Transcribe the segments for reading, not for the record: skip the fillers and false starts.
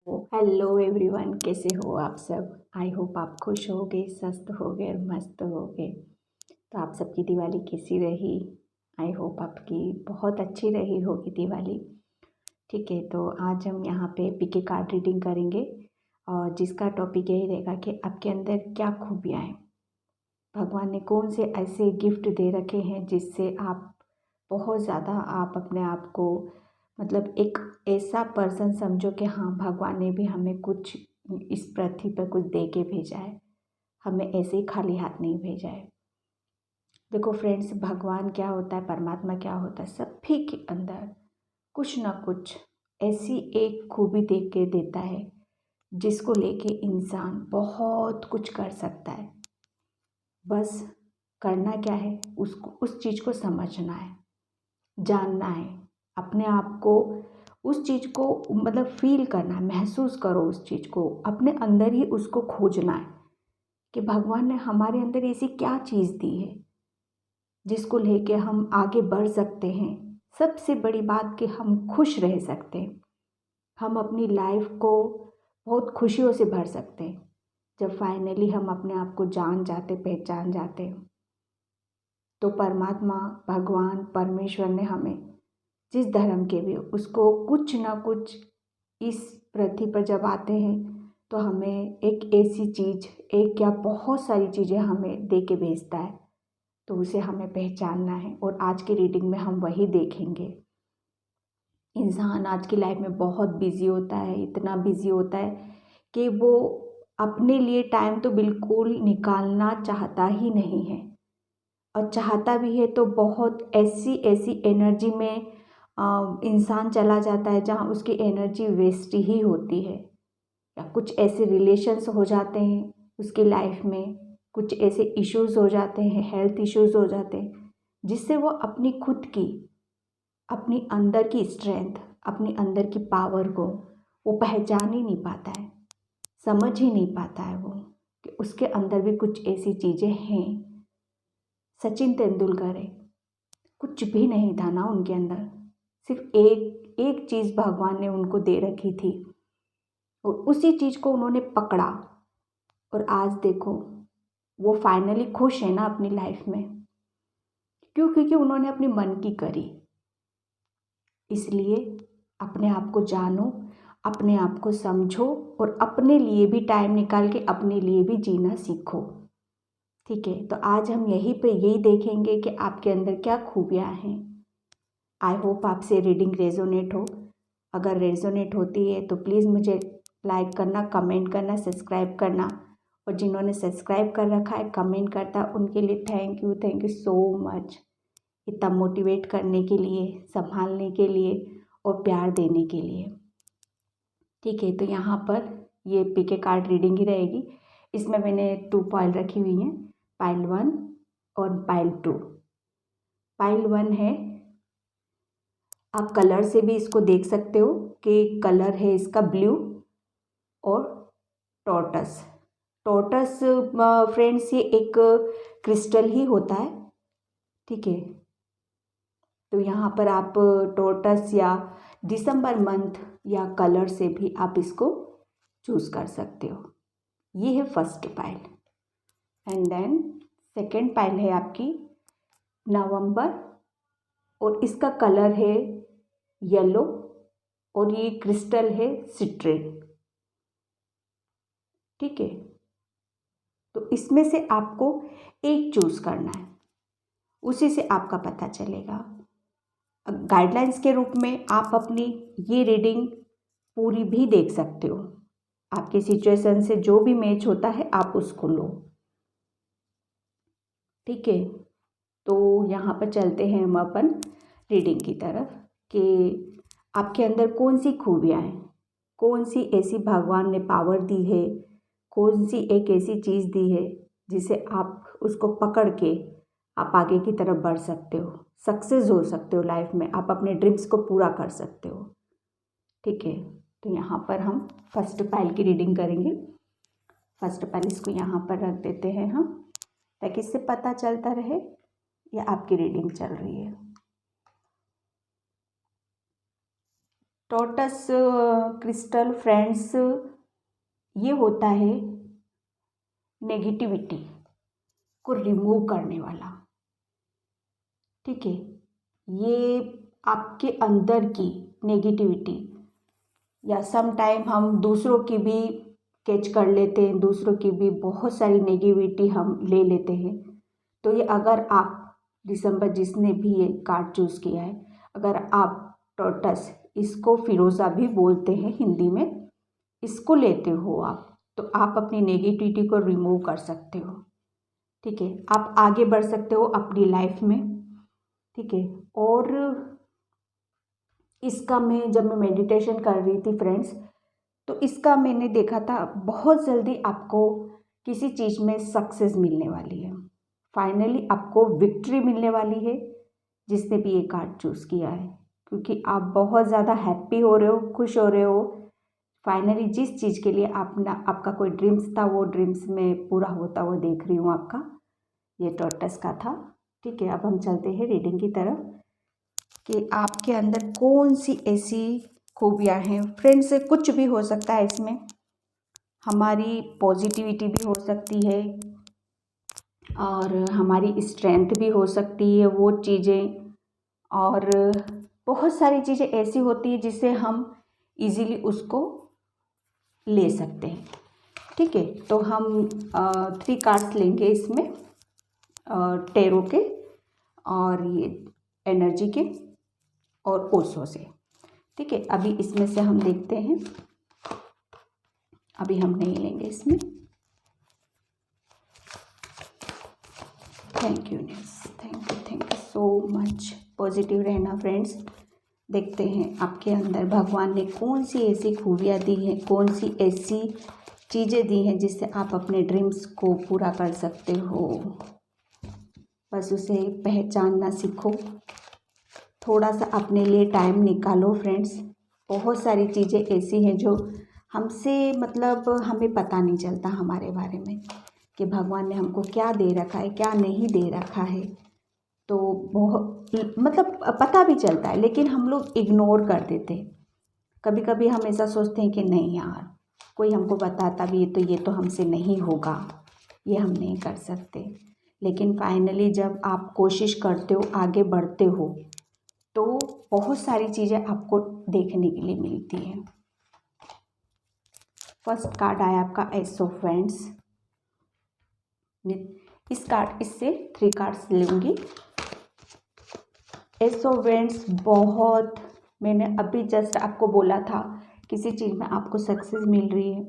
Hello everyone, कैसे हो आप सब। आई होप आप खुश होगे, स्वस्थ होगे और मस्त होगे। तो आप सबकी दिवाली कैसी रही। आई होप आपकी बहुत अच्छी रही होगी दिवाली। ठीक है, तो आज हम यहाँ पे पीके कार्ड रीडिंग करेंगे और जिसका टॉपिक यही रहेगा कि आपके अंदर क्या खूबियाँ हैं, भगवान ने कौन से ऐसे गिफ्ट दे रखे हैं जिससे आप बहुत ज़्यादा आप अपने आप को मतलब एक ऐसा पर्सन समझो कि हाँ, भगवान ने भी हमें कुछ इस पृथ्वी पर कुछ दे के भेजा है, हमें ऐसे ही खाली हाथ नहीं भेजा है। देखो फ्रेंड्स, भगवान क्या होता है, परमात्मा क्या होता है, सभी के अंदर कुछ ना कुछ ऐसी एक खूबी दे के देता है जिसको लेके इंसान बहुत कुछ कर सकता है। बस करना क्या है, उसको उस चीज़ को समझना है, जानना है, अपने आप को उस चीज़ को मतलब फील करना है, महसूस करो उस चीज़ को, अपने अंदर ही उसको खोजना है कि भगवान ने हमारे अंदर ऐसी क्या चीज़ दी है जिसको लेके हम आगे बढ़ सकते हैं। सबसे बड़ी बात कि हम खुश रह सकते हैं, हम अपनी लाइफ को बहुत खुशियों से भर सकते हैं जब फाइनली हम अपने आप को जान जाते, पहचान जाते हैं। तो परमात्मा, भगवान, परमेश्वर ने हमें जिस धर्म के भी उसको कुछ ना कुछ इस पृथ्वी पर जब आते हैं तो हमें एक ऐसी चीज़, एक क्या बहुत सारी चीज़ें हमें दे के भेजता है, तो उसे हमें पहचानना है। और आज की रीडिंग में हम वही देखेंगे। इंसान आज की लाइफ में बहुत बिजी होता है, इतना बिजी होता है कि वो अपने लिए टाइम तो बिल्कुल निकालना चाहता ही नहीं है, और चाहता भी है तो बहुत ऐसी ऐसी एनर्जी में इंसान चला जाता है जहाँ उसकी एनर्जी वेस्ट ही होती है, या कुछ ऐसे रिलेशंस हो जाते हैं उसकी लाइफ में, कुछ ऐसे इश्यूज हो जाते हैं, हेल्थ इश्यूज हो जाते हैं जिससे वो अपनी खुद की, अपनी अंदर की स्ट्रेंथ, अपनी अंदर की पावर को वो पहचान ही नहीं पाता है, समझ ही नहीं पाता है वो कि उसके अंदर भी कुछ ऐसी चीज़ें हैं। सचिन तेंदुलकर है, कुछ भी नहीं था ना उनके अंदर, सिर्फ एक एक चीज़ भगवान ने उनको दे रखी थी और उसी चीज़ को उन्होंने पकड़ा। और आज देखो, वो फाइनली खुश है ना अपनी लाइफ में। क्यों? क्योंकि उन्होंने अपनी मन की करी। इसलिए अपने आप को जानो, अपने आप को समझो और अपने लिए भी टाइम निकाल के अपने लिए भी जीना सीखो। ठीक है, तो आज हम यहीं पे यही देखेंगे कि आपके अंदर क्या खूबियाँ हैं। आई होप आपसे रीडिंग रेजोनेट हो। अगर रेजोनेट होती है तो प्लीज़ मुझे लाइक करना, कमेंट करना, सब्सक्राइब करना। और जिन्होंने सब्सक्राइब कर रखा है, कमेंट करता है, उनके लिए थैंक यू सो मच, इतना मोटिवेट करने के लिए, संभालने के लिए और प्यार देने के लिए। ठीक है, तो यहाँ पर ये पीके कार्ड रीडिंग ही रहेगी। इसमें मैंने 2 पाइल रखी हुई हैं, पाइल 1 और पाइल 2। पाइल 1 है, आप कलर से भी इसको देख सकते हो कि कलर है इसका ब्लू और टॉर्टस। टॉर्टस फ्रेंड्स ये एक क्रिस्टल ही होता है। ठीक है, तो यहाँ पर आप टॉर्टस या दिसंबर मंथ या कलर से भी आप इसको चूज़ कर सकते हो। ये है first pile. And then second pile है आपकी नवंबर, और इसका कलर है येलो और ये क्रिस्टल है सिट्रेट। ठीक है, तो इसमें से आपको एक चूज़ करना है, उसी से आपका पता चलेगा। गाइडलाइंस के रूप में आप अपनी ये रीडिंग पूरी भी देख सकते हो, आपकी सिचुएशन से जो भी मैच होता है आप उसको लो। ठीक है, तो यहाँ पर चलते हैं हम अपन रीडिंग की तरफ कि आपके अंदर कौन सी खूबियाँ हैं, कौन सी ऐसी भगवान ने पावर दी है, कौन सी एक ऐसी चीज़ दी है जिसे आप उसको पकड़ के आप आगे की तरफ बढ़ सकते हो, सक्सेस हो सकते हो लाइफ में, आप अपने ड्रीम्स को पूरा कर सकते हो। ठीक है, तो यहाँ पर हम फर्स्ट पाइल की रीडिंग करेंगे। फर्स्ट पाइल इसको यहाँ पर रख देते हैं हम, ताकि इससे पता चलता रहे ये आपकी रीडिंग चल रही है। टोटस क्रिस्टल फ्रेंड्स, ये होता है नेगेटिविटी को रिमूव करने वाला। ठीक है, ये आपके अंदर की नेगेटिविटी, या सम टाइम हम दूसरों की भी कैच कर लेते हैं, दूसरों की भी बहुत सारी नेगेटिविटी हम ले लेते हैं। तो ये अगर आप दिसंबर जिसने भी ये कार्ड चूज़ किया है, अगर आप टोटस, इसको फिरोज़ा भी बोलते हैं हिंदी में, इसको लेते हो आप, तो आप अपनी नेगेटिविटी को रिमूव कर सकते हो। ठीक है, आप आगे बढ़ सकते हो अपनी लाइफ में। ठीक है, और इसका जब मैं मेडिटेशन कर रही थी फ्रेंड्स, तो इसका मैंने देखा था बहुत जल्दी आपको किसी चीज़ में सक्सेस मिलने वाली है, फाइनली आपको विक्ट्री मिलने वाली है, जिसने भी ये कार्ड चूज़ किया है, क्योंकि आप बहुत ज़्यादा हैप्पी हो रहे हो, खुश हो रहे हो। फाइनली जिस चीज़ के लिए आपका कोई ड्रीम्स था, वो ड्रीम्स में पूरा होता हुआ देख रही हूँ आपका। ये टोटस का था। ठीक है, अब हम चलते हैं रीडिंग की तरफ कि आपके अंदर कौन सी ऐसी खूबियाँ हैं। फ्रेंड्स, कुछ भी हो सकता है इसमें, हमारी पॉजिटिविटी भी हो सकती है और हमारी स्ट्रेंथ भी हो सकती है वो चीज़ें, और बहुत सारी चीज़ें ऐसी होती है जिससे हम इजीली उसको ले सकते हैं। ठीक है, तो हम 3 कार्ड्स लेंगे इसमें, टेरो के और ये एनर्जी के और ओशो से। ठीक है, अभी इसमें से हम देखते हैं, अभी हम नहीं लेंगे इसमें। Thank you thank you so much. Positive रहना फ्रेंड्स। देखते हैं आपके अंदर भगवान ने कौन सी ऐसी खूबियाँ दी हैं, कौन सी ऐसी चीज़ें दी हैं जिससे आप अपने ड्रीम्स को पूरा कर सकते हो। बस उसे पहचानना सीखो, थोड़ा सा अपने लिए टाइम निकालो फ्रेंड्स। बहुत सारी चीज़ें ऐसी हैं जो हमसे मतलब हमें पता नहीं चलता हमारे बारे में, कि भगवान ने हमको क्या दे रखा है, क्या नहीं दे रखा है। तो बहुत मतलब पता भी चलता है, लेकिन हम लोग इग्नोर कर देते हैं। कभी कभी हम ऐसा सोचते हैं कि नहीं यार, कोई हमको बताता भी है तो ये तो हमसे नहीं होगा, ये हम नहीं कर सकते। लेकिन फाइनली जब आप कोशिश करते हो, आगे बढ़ते हो, तो बहुत सारी चीज़ें आपको देखने के लिए मिलती हैं। फर्स्ट कार्ड आया आपका एस ऑफ वैंड्स। इससे 3 कार्ड्स लूँगी। एस ऑफ वैंड्स, बहुत, मैंने अभी जस्ट आपको बोला था किसी चीज़ में आपको सक्सेस मिल रही है,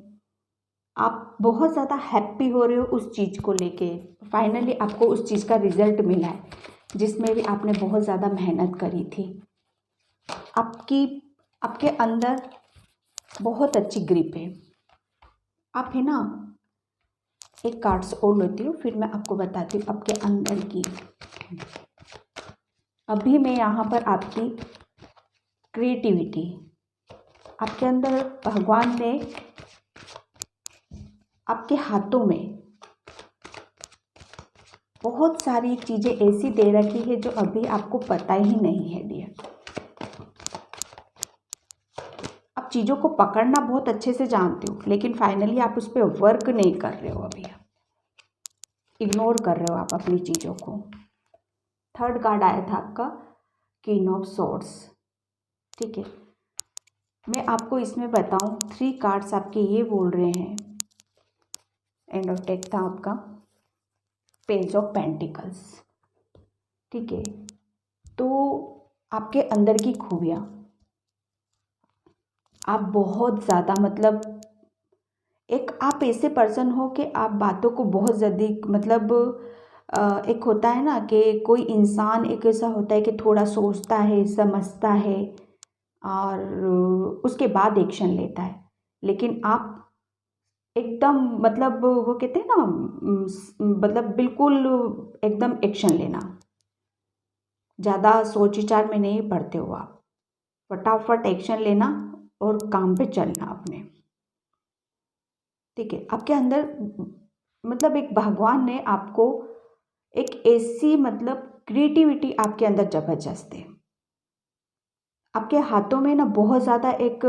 आप बहुत ज़्यादा हैप्पी हो रहे हो उस चीज़ को लेके। फाइनली आपको उस चीज़ का रिजल्ट मिला है जिसमें भी आपने बहुत ज़्यादा मेहनत करी थी। आपके अंदर बहुत अच्छी ग्रिप है। आप है ना, एक कार्ड्स और लेती हूँ, फिर मैं आपको बताती हूँ आपके अंदर की। अभी मैं यहाँ पर आपकी क्रिएटिविटी, आपके अंदर भगवान ने आपके हाथों में बहुत सारी चीज़ें ऐसी दे रखी है जो अभी आपको पता ही नहीं है डियर। आप चीज़ों को पकड़ना बहुत अच्छे से जानते हो, लेकिन फाइनली आप उस पर वर्क नहीं कर रहे हो, अभी इग्नोर कर रहे हो आप अपनी चीज़ों को। थर्ड कार्ड आया था आपका क्वीन ऑफ सोर्ड्स। ठीक है, मैं आपको इसमें बताऊं, 3 कार्ड्स आपके ये बोल रहे हैं। एंड ऑफ डेक था आपका पेज ऑफ पेंटिकल्स। ठीक है, तो आपके अंदर की खूबियाँ, आप बहुत ज़्यादा मतलब एक आप ऐसे पर्सन हो कि आप बातों को बहुत जल्दी मतलब एक होता है ना कि कोई इंसान एक ऐसा होता है कि थोड़ा सोचता है, समझता है और उसके बाद एक्शन लेता है, लेकिन आप एकदम मतलब वो कहते हैं ना मतलब बिल्कुल एकदम एक्शन लेना, ज़्यादा सोच विचार में नहीं पड़ते हो आप, फटाफट एक्शन लेना और काम पे चलना अपने। ठीक है, आपके अंदर मतलब एक भगवान ने आपको एक ऐसी मतलब क्रिएटिविटी आपके अंदर जबरदस्त है। आपके हाथों में ना बहुत ज़्यादा एक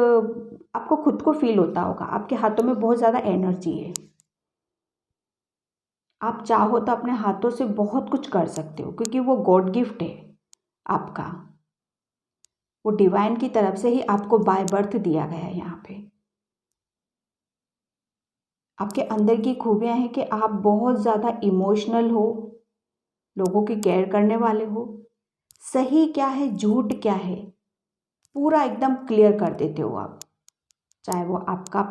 आपको खुद को फील होता होगा, आपके हाथों में बहुत ज़्यादा एनर्जी है। आप चाहो तो अपने हाथों से बहुत कुछ कर सकते हो, क्योंकि वो गॉड गिफ्ट है आपका। वो डिवाइन की तरफ से ही आपको बाय बर्थ दिया गया है। यहाँ पे आपके अंदर की खूबियाँ हैं कि आप बहुत ज़्यादा इमोशनल हो, लोगों की केयर करने वाले हो, सही क्या है झूठ क्या है पूरा एकदम क्लियर कर देते हो आप। चाहे वो आपका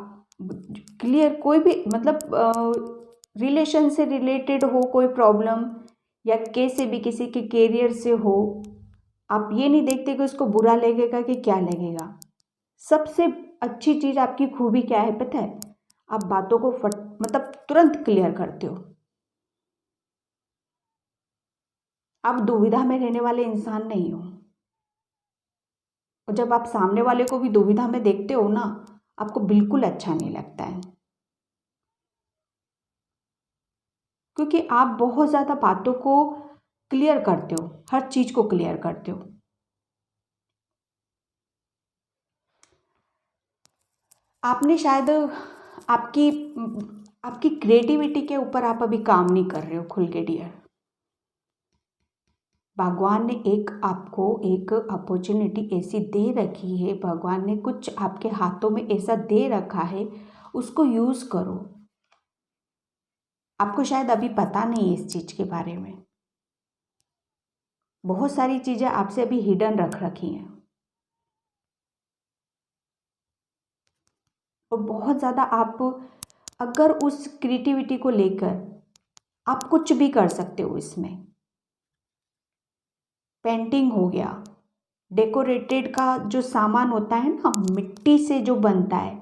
क्लियर कोई भी मतलब रिलेशन से रिलेटेड हो कोई प्रॉब्लम, या कैसे भी किसी के कैरियर से हो, आप ये नहीं देखते कि उसको बुरा लगेगा कि क्या लगेगा। सबसे अच्छी चीज़ आपकी खूबी क्या है पता है? आप बातों को मतलब तुरंत क्लियर करते हो। आप दुविधा में रहने वाले इंसान नहीं हो। और जब आप सामने वाले को भी दुविधा में देखते हो ना, आपको बिल्कुल अच्छा नहीं लगता है, क्योंकि आप बहुत ज़्यादा बातों को क्लियर करते हो, हर चीज़ को क्लियर करते हो। आपने शायद आपकी आपकी क्रिएटिविटी के ऊपर आप अभी काम नहीं कर रहे हो खुल के डियर। भगवान ने एक आपको एक अपॉर्चुनिटी ऐसी दे रखी है, भगवान ने कुछ आपके हाथों में ऐसा दे रखा है, उसको यूज़ करो। आपको शायद अभी पता नहीं है इस चीज़ के बारे में। बहुत सारी चीज़ें आपसे अभी हिडन रख रखी हैं, और बहुत ज़्यादा आप अगर उस क्रिएटिविटी को लेकर आप कुछ भी कर सकते हो इसमें। पेंटिंग हो गया, डेकोरेटेड का जो सामान होता है ना, मिट्टी से जो बनता है,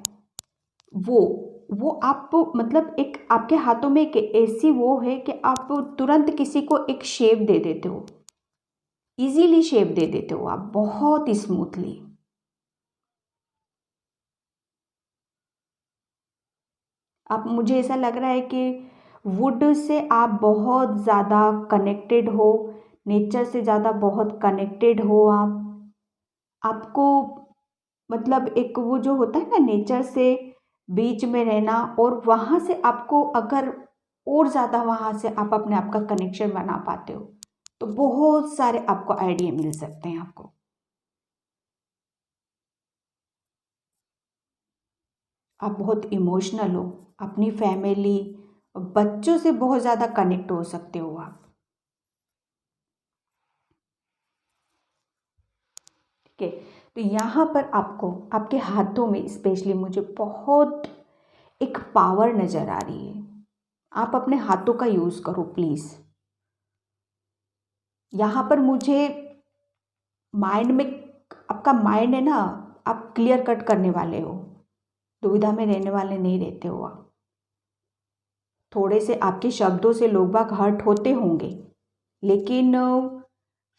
वो वो आप मतलब एक आपके हाथों में एक ऐसी वो है कि आप तुरंत किसी को एक शेप दे देते हो, इजीली शेप दे देते हो आप बहुत स्मूथली। आप मुझे ऐसा लग रहा है कि वुड से आप बहुत ज़्यादा कनेक्टेड हो, नेचर से ज़्यादा बहुत कनेक्टेड हो आप। आपको मतलब एक वो जो होता है ना नेचर से बीच में रहना, और वहाँ से आपको अगर और ज़्यादा वहाँ से आप अपने आप का कनेक्शन बना पाते हो, तो बहुत सारे आपको आइडिया मिल सकते हैं आपको। आप बहुत इमोशनल हो, अपनी फैमिली बच्चों से बहुत ज़्यादा कनेक्ट हो सकते हो आप। ठीक है, तो यहाँ पर आपको आपके हाथों में स्पेशली मुझे बहुत एक पावर नज़र आ रही है। आप अपने हाथों का यूज़ करो प्लीज़। यहाँ पर मुझे माइंड में आपका माइंड है ना, आप क्लियर कट करने वाले हो, दुविधा में रहने वाले नहीं रहते हो आप। थोड़े से आपके शब्दों से लोग बाग हर्ट होते होंगे, लेकिन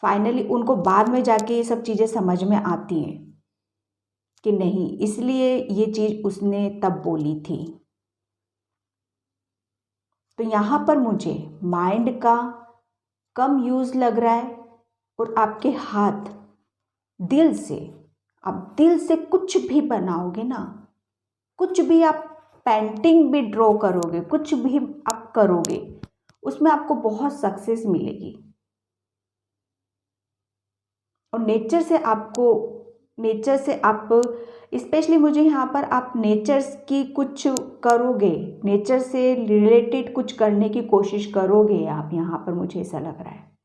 फाइनली उनको बाद में जाके ये सब चीज़ें समझ में आती हैं कि नहीं, इसलिए ये चीज़ उसने तब बोली थी। तो यहाँ पर मुझे माइंड का कम यूज़ लग रहा है, और आपके हाथ दिल से, आप दिल से कुछ भी बनाओगे ना, कुछ भी आप पेंटिंग भी ड्रॉ करोगे, कुछ भी आप करोगे, उसमें आपको बहुत सक्सेस मिलेगी। और नेचर से आप स्पेशली मुझे यहाँ पर आप नेचर की कुछ करोगे, नेचर से रिलेटेड कुछ करने की कोशिश करोगे आप, यहाँ पर मुझे ऐसा लग रहा है।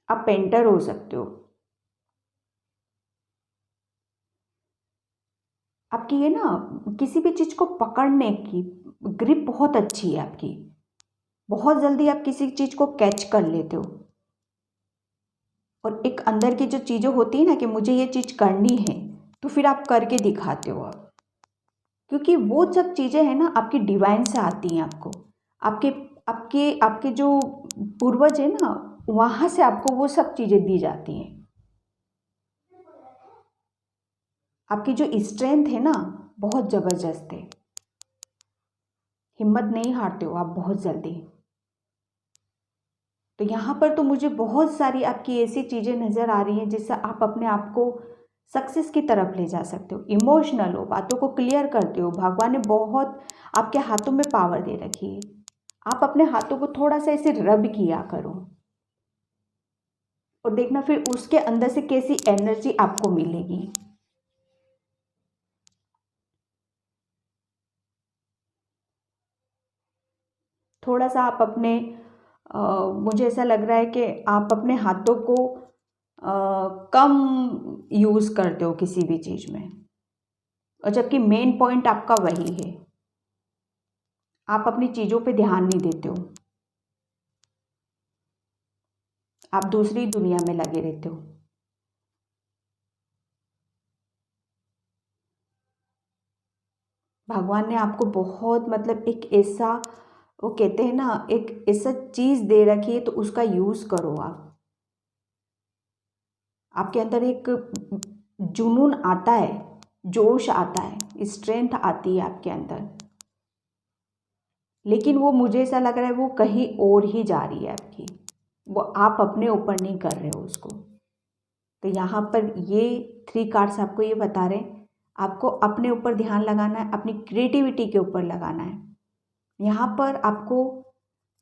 आप पेंटर हो सकते हो। आपकी ये ना किसी भी चीज़ को पकड़ने की ग्रिप बहुत अच्छी है आपकी, बहुत जल्दी आप किसी चीज़ को कैच कर लेते हो। और एक अंदर की जो चीज़ें होती है ना कि मुझे ये चीज़ करनी है, तो फिर आप करके दिखाते हो आप, क्योंकि वो सब चीज़ें हैं ना आपकी डिवाइन से आती हैं आपको। आपके आपके आपके जो पूर्वज है ना, वहाँ से आपको वो सब चीज़ें दी जाती हैं। आपकी जो स्ट्रेंथ है ना, बहुत ज़बरदस्त है। हिम्मत नहीं हारते हो आप बहुत जल्दी। तो यहाँ पर तो मुझे बहुत सारी आपकी ऐसी चीज़ें नज़र आ रही हैं जिससे आप अपने आप को सक्सेस की तरफ ले जा सकते हो। इमोशनल हो, बातों को क्लियर करते हो। भगवान ने बहुत आपके हाथों में पावर दे रखी है। आप अपने हाथों को थोड़ा सा ऐसे रब किया करो और देखना फिर उसके अंदर से कैसी एनर्जी आपको मिलेगी। थोड़ा सा आप अपने मुझे ऐसा लग रहा है कि आप अपने हाथों को कम यूज़ करते हो किसी भी चीज़ में, और जबकि मेन पॉइंट आपका वही है। आप अपनी चीज़ों पे ध्यान नहीं देते हो, आप दूसरी दुनिया में लगे रहते हो। भगवान ने आपको बहुत मतलब एक ऐसा, वो कहते हैं ना, एक ऐसा चीज़ दे रखी है तो उसका यूज़ करो आप। आपके अंदर एक जुनून आता है, जोश आता है, स्ट्रेंथ आती है आपके अंदर, लेकिन वो मुझे ऐसा लग रहा है वो कहीं और ही जा रही है आपकी, वो आप अपने ऊपर नहीं कर रहे हो उसको। तो यहाँ पर ये 3 कार्ड्स आपको ये बता रहे हैं आपको अपने ऊपर ध्यान लगाना है, अपनी क्रिएटिविटी के ऊपर लगाना है। यहाँ पर आपको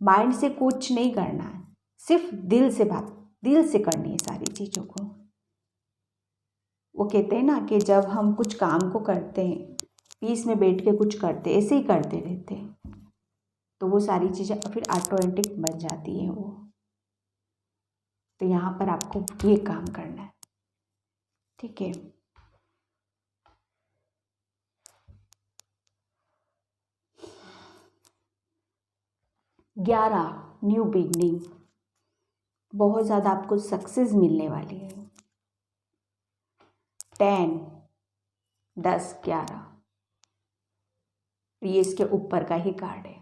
माइंड से कुछ नहीं करना है, सिर्फ दिल से बात, दिल से करनी है सारी चीज़ों को। वो कहते हैं ना कि जब हम कुछ काम को करते हैं, पीस में बैठ के कुछ करते, ऐसे ही करते रहते हैं, तो वो सारी चीज़ें फिर ऑटोमेटिक बन जाती हैं वो। तो यहाँ पर आपको ये काम करना है, ठीक है। ग्यारह, न्यू बिगनिंग, बहुत ज़्यादा आपको सक्सेस मिलने वाली है। 10, 10, 11, ये इसके ऊपर का ही कार्ड है।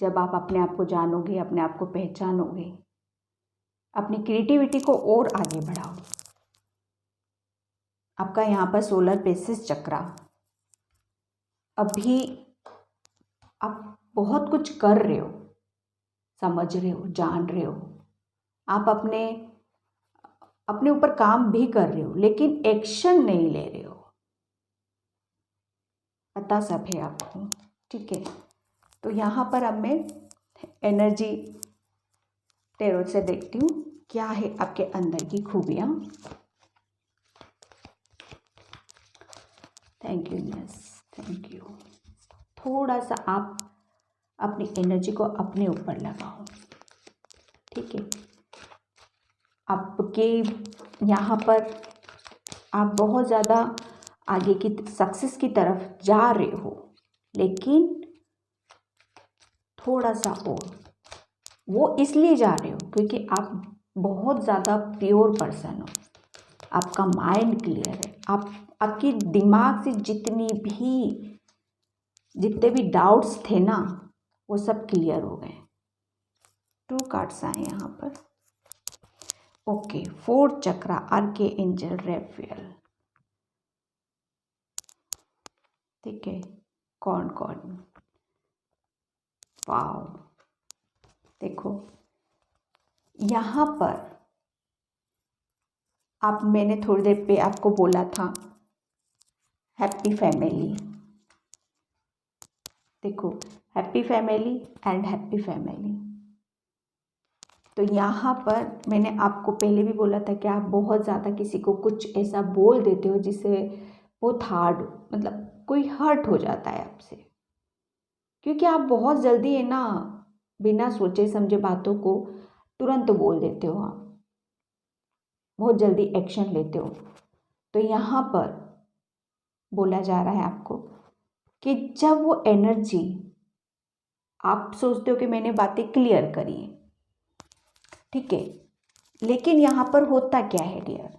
जब आप अपने आप को जानोगे, अपने आप को पहचानोगे, अपनी क्रिएटिविटी को और आगे बढ़ाओ। आपका यहाँ पर सोलर प्लेक्सस चक्रा, अभी आप बहुत कुछ कर रहे हो, समझ रहे हो, जान रहे हो, आप अपने ऊपर काम भी कर रहे हो, लेकिन एक्शन नहीं ले रहे हो, पता सब है आपको, ठीक है। तो यहाँ पर अब मैं एनर्जी टैरो से देखती हूँ क्या है आपके अंदर की खूबियाँ। Thank you yes, thank you. थोड़ा सा आप अपनी एनर्जी को अपने ऊपर लगाओ, ठीक है। आपके यहाँ पर आप बहुत ज़्यादा आगे की सक्सेस की तरफ जा रहे हो, लेकिन थोड़ा सा और, वो इसलिए जा रहे हो क्योंकि आप बहुत ज़्यादा प्योर पर्सन हो, आपका माइंड क्लियर है, आपकी दिमाग से जितने भी डाउट्स थे ना, वो सब क्लियर हो गए। 2 कार्ड्स आए यहाँ पर, ओके। 4th चक्रा, आर्के एंजल रेफेल, ठीक है। कौन, वाओ, देखो यहाँ पर मैंने थोड़ी देर पे आपको बोला था हैप्पी फैमिली, देखो happy family and happy family. तो यहाँ पर मैंने आपको पहले भी बोला था कि आप बहुत ज़्यादा किसी को कुछ ऐसा बोल देते हो जिससे बहुत हार्ड, मतलब कोई हर्ट हो जाता है आपसे, क्योंकि आप बहुत जल्दी है ना, बिना सोचे समझे बातों को तुरंत बोल देते हो, आप बहुत जल्दी एक्शन लेते हो। तो यहाँ पर बोला जा रहा है आपको कि जब वो एनर्जी, आप सोचते हो कि मैंने बातें क्लियर करी हैं, ठीक है, लेकिन यहाँ पर होता क्या है डियर,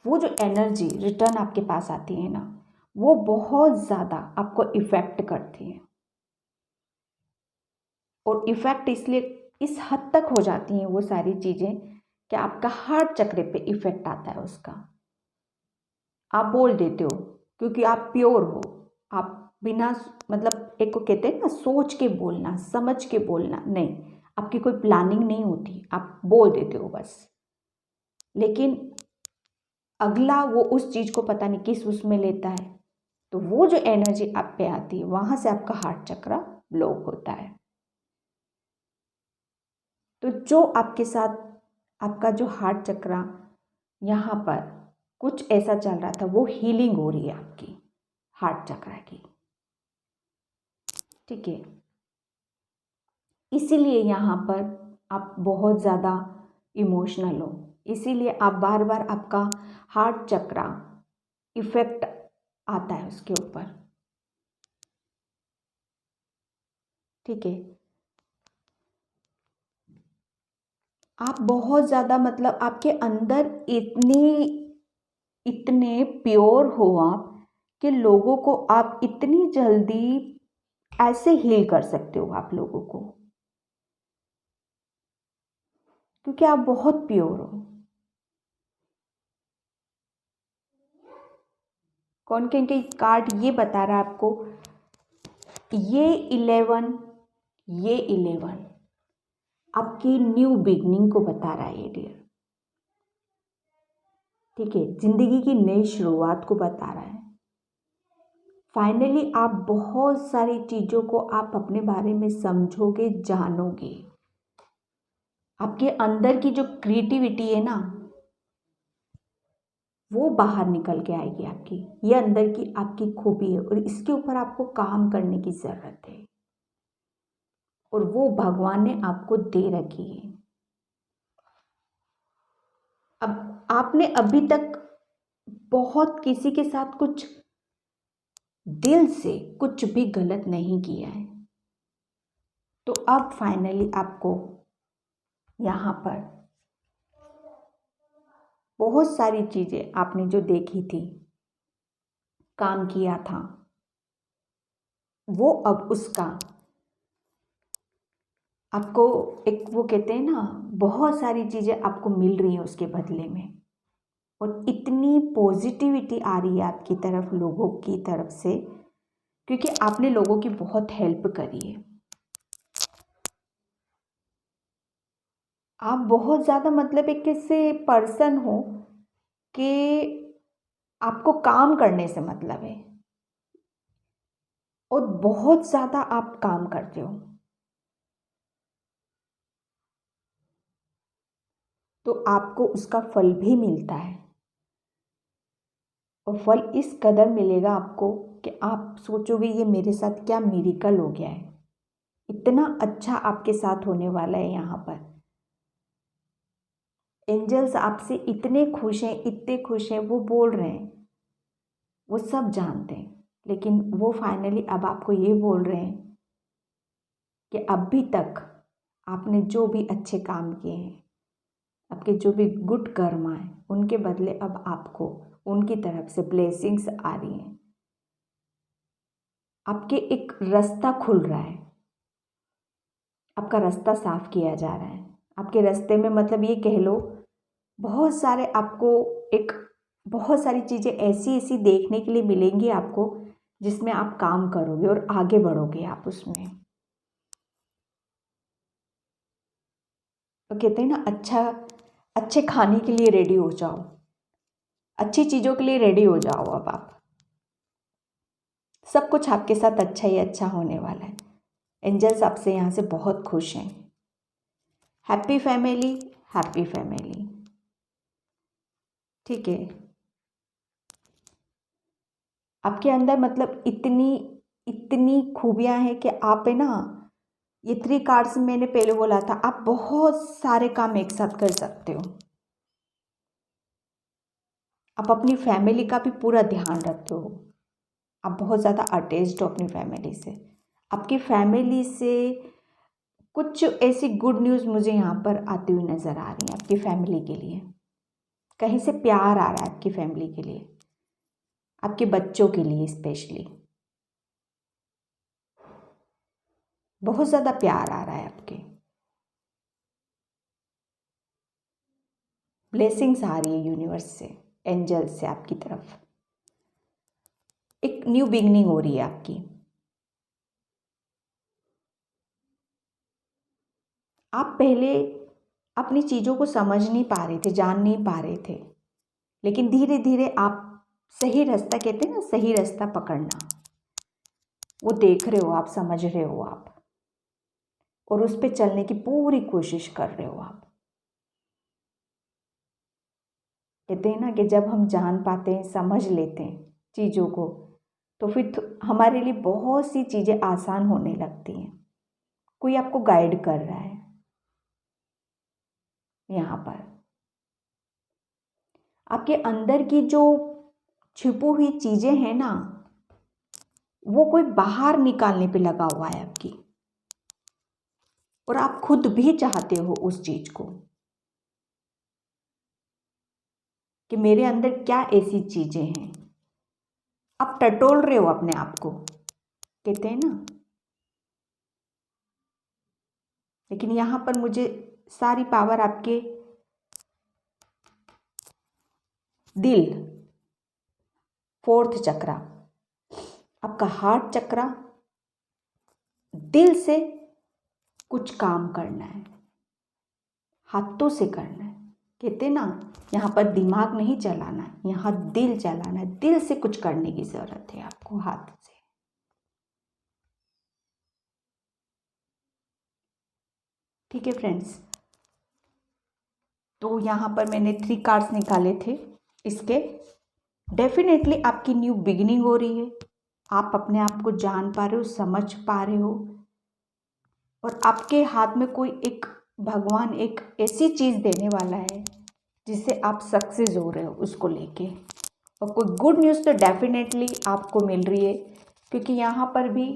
वो जो एनर्जी रिटर्न आपके पास आती है ना, वो बहुत ज़्यादा आपको इफ़ेक्ट करती है, और इफ़ेक्ट इसलिए इस हद तक हो जाती हैं वो सारी चीज़ें कि आपका हार्ट चक्र पे इफ़ेक्ट आता है उसका। आप बोल देते हो क्योंकि आप प्योर हो, आप बिना मतलब एक को कहते हैं ना सोच के बोलना, समझ के बोलना, नहीं, आपकी कोई प्लानिंग नहीं होती, आप बोल देते हो बस, लेकिन अगला वो उस चीज़ को पता नहीं किस उसमें लेता है, तो वो जो एनर्जी आप पे आती है वहाँ से आपका हार्ट चक्र ब्लॉक होता है। तो जो आपके साथ आपका जो हार्ट चक्र यहाँ पर कुछ ऐसा चल रहा था, वो हीलिंग हो रही है आपकी हार्ट चक्र की, ठीक है। इसीलिए यहाँ पर आप बहुत ज़्यादा इमोशनल हो, इसीलिए आप बार बार आपका हार्ट चक्र इफेक्ट आता है उसके ऊपर, ठीक है। आप बहुत ज़्यादा मतलब आपके अंदर इतने प्योर हो आप कि लोगों को आप इतनी जल्दी ऐसे हील कर सकते हो आप लोगों को, क्योंकि आप बहुत प्योर हो। कौन के कार्ड ये बता रहा है आपको, ये 11 आपकी न्यू बिगनिंग को बता रहा है ये डियर, ठीक है, जिंदगी की नई शुरुआत को बता रहा है। फाइनली आप बहुत सारी चीज़ों को आप अपने बारे में समझोगे, जानोगे, आपके अंदर की जो क्रिएटिविटी है ना वो बाहर निकल के आएगी आपकी, ये अंदर की आपकी खूबी है और इसके ऊपर आपको काम करने की ज़रूरत है और वो भगवान ने आपको दे रखी है। अब आपने अभी तक बहुत किसी के साथ कुछ दिल से कुछ भी गलत नहीं किया है, तो अब फाइनली आपको यहाँ पर बहुत सारी चीज़ें आपने जो देखी थी, काम किया था, वो अब उसका आपको एक वो कहते हैं ना, बहुत सारी चीज़ें आपको मिल रही हैं उसके बदले में, और इतनी पॉजिटिविटी आ रही है आपकी तरफ, लोगों की तरफ से, क्योंकि आपने लोगों की बहुत हेल्प करी है। आप बहुत ज़्यादा मतलब एक ऐसे पर्सन हो कि आपको काम करने से मतलब है और बहुत ज़्यादा आप काम करते हो, तो आपको उसका फल भी मिलता है और फल इस कदर मिलेगा आपको कि आप सोचोगे ये मेरे साथ क्या मिरेकल हो गया है, इतना अच्छा आपके साथ होने वाला है। यहाँ पर एंजल्स आपसे इतने खुश हैं, इतने खुश हैं, वो बोल रहे हैं, वो सब जानते हैं, लेकिन वो फाइनली अब आपको ये बोल रहे हैं कि अभी तक आपने जो भी अच्छे काम किए हैं, आपके जो भी गुड कर्म आए, उनके बदले अब आपको उनकी तरफ से ब्लेसिंग्स आ रही हैं, आपके एक रास्ता खुल रहा है, आपका रास्ता साफ किया जा रहा है। आपके रास्ते में मतलब ये कह लो बहुत सारे आपको एक बहुत सारी चीज़ें ऐसी ऐसी देखने के लिए मिलेंगी आपको, जिसमें आप काम करोगे और आगे बढ़ोगे आप उसमें। तो कहते हैं ना, अच्छे खाने के लिए रेडी हो जाओ, अच्छी चीज़ों के लिए रेडी हो जाओ। अब आप सब कुछ आपके साथ अच्छा ही अच्छा होने वाला है। एंजल्स आपसे यहाँ से बहुत खुश हैं। हैप्पी फैमिली, हैप्पी फैमिली, ठीक है। आपके अंदर मतलब इतनी इतनी खूबियाँ हैं कि आप है ना, ये 3 कार्ड्स मैंने पहले बोला था, आप बहुत सारे काम एक साथ कर सकते हो। आप अपनी फैमिली का भी पूरा ध्यान रखते हो, आप बहुत ज़्यादा अटैच्ड हो अपनी फैमिली से। आपकी फैमिली से कुछ ऐसी गुड न्यूज़ मुझे यहाँ पर आती हुई नज़र आ रही है आपकी फैमिली के लिए। कहीं से प्यार आ रहा है आपकी फैमिली के लिए, आपके बच्चों के लिए स्पेशली बहुत ज़्यादा प्यार आ रहा है आपके। ब्लेसिंग्स आ रही है यूनिवर्स से, एंजल्स से आपकी तरफ। एक न्यू बिगनिंग हो रही है आपकी। आप पहले अपनी चीज़ों को समझ नहीं पा रहे थे, जान नहीं पा रहे थे, लेकिन धीरे धीरे आप सही रास्ता, कहते हैं ना सही रास्ता पकड़ना, वो देख रहे हो आप, समझ रहे हो आप, और उस पर चलने की पूरी कोशिश कर रहे हो आप। कहते हैं ना कि जब हम जान पाते हैं, समझ लेते हैं चीज़ों को, तो फिर हमारे लिए बहुत सी चीज़ें आसान होने लगती हैं। कोई आपको गाइड कर रहा है यहाँ पर। आपके अंदर की जो छिपी हुई चीज़ें हैं ना, वो कोई बाहर निकालने पे लगा हुआ है आपकी, और आप खुद भी चाहते हो उस चीज़ को कि मेरे अंदर क्या ऐसी चीज़ें हैं। आप टटोल रहे हो अपने आप को, कहते हैं ना। लेकिन यहाँ पर मुझे सारी पावर आपके दिल, फोर्थ चक्रा, आपका हार्ट चक्रा, दिल से कुछ काम करना है, हाथों से करना है। कहते ना, यहाँ पर दिमाग नहीं चलाना है, यहाँ दिल चलाना है। दिल से कुछ करने की ज़रूरत है आपको, हाथ से। ठीक है फ्रेंड्स, तो यहाँ पर मैंने 3 कार्ड्स निकाले थे इसके। डेफिनेटली आपकी न्यू बिगिनिंग हो रही है, आप अपने आप को जान पा रहे हो, समझ पा रहे हो, और आपके हाथ में कोई एक भगवान एक ऐसी चीज़ देने वाला है जिससे आप सक्सेस हो रहे हो उसको लेके। और कोई गुड न्यूज़ तो डेफिनेटली आपको मिल रही है, क्योंकि यहाँ पर भी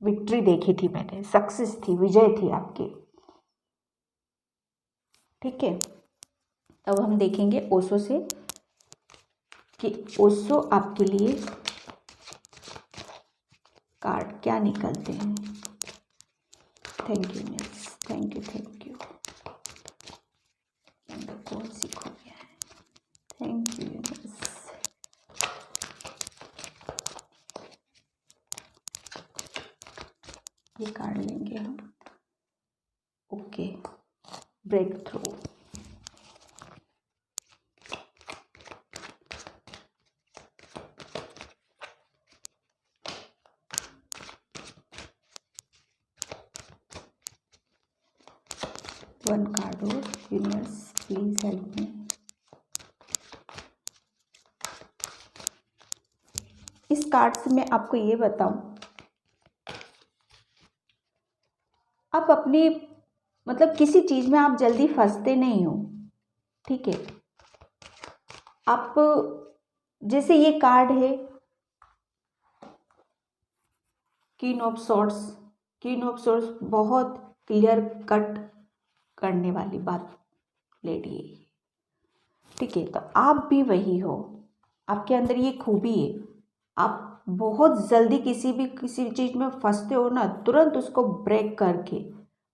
विक्ट्री देखी थी मैंने, सक्सेस थी, विजय थी आपकी। ठीक है, अब हम देखेंगे ओशो से कि ओशो आपके लिए कार्ड क्या निकलते हैं। Thank you miss, thank you, thank you. कौन सी खो गया है? Thank you miss. ये कार्ड लेंगे हम। Okay, break through. One card और यूनिवर्स प्लीज हेल्प मी। इस कार्ड से मैं आपको ये बताऊं, आप अपनी मतलब किसी चीज में आप जल्दी फंसते नहीं हो। ठीक है, आप जैसे ये कार्ड है king of swords. King of swords बहुत क्लियर कट करने वाली बात लेडी है। ठीक है, तो आप भी वही हो, आपके अंदर ये खूबी है। आप बहुत जल्दी किसी चीज़ में फंसते हो ना, तुरंत उसको ब्रेक करके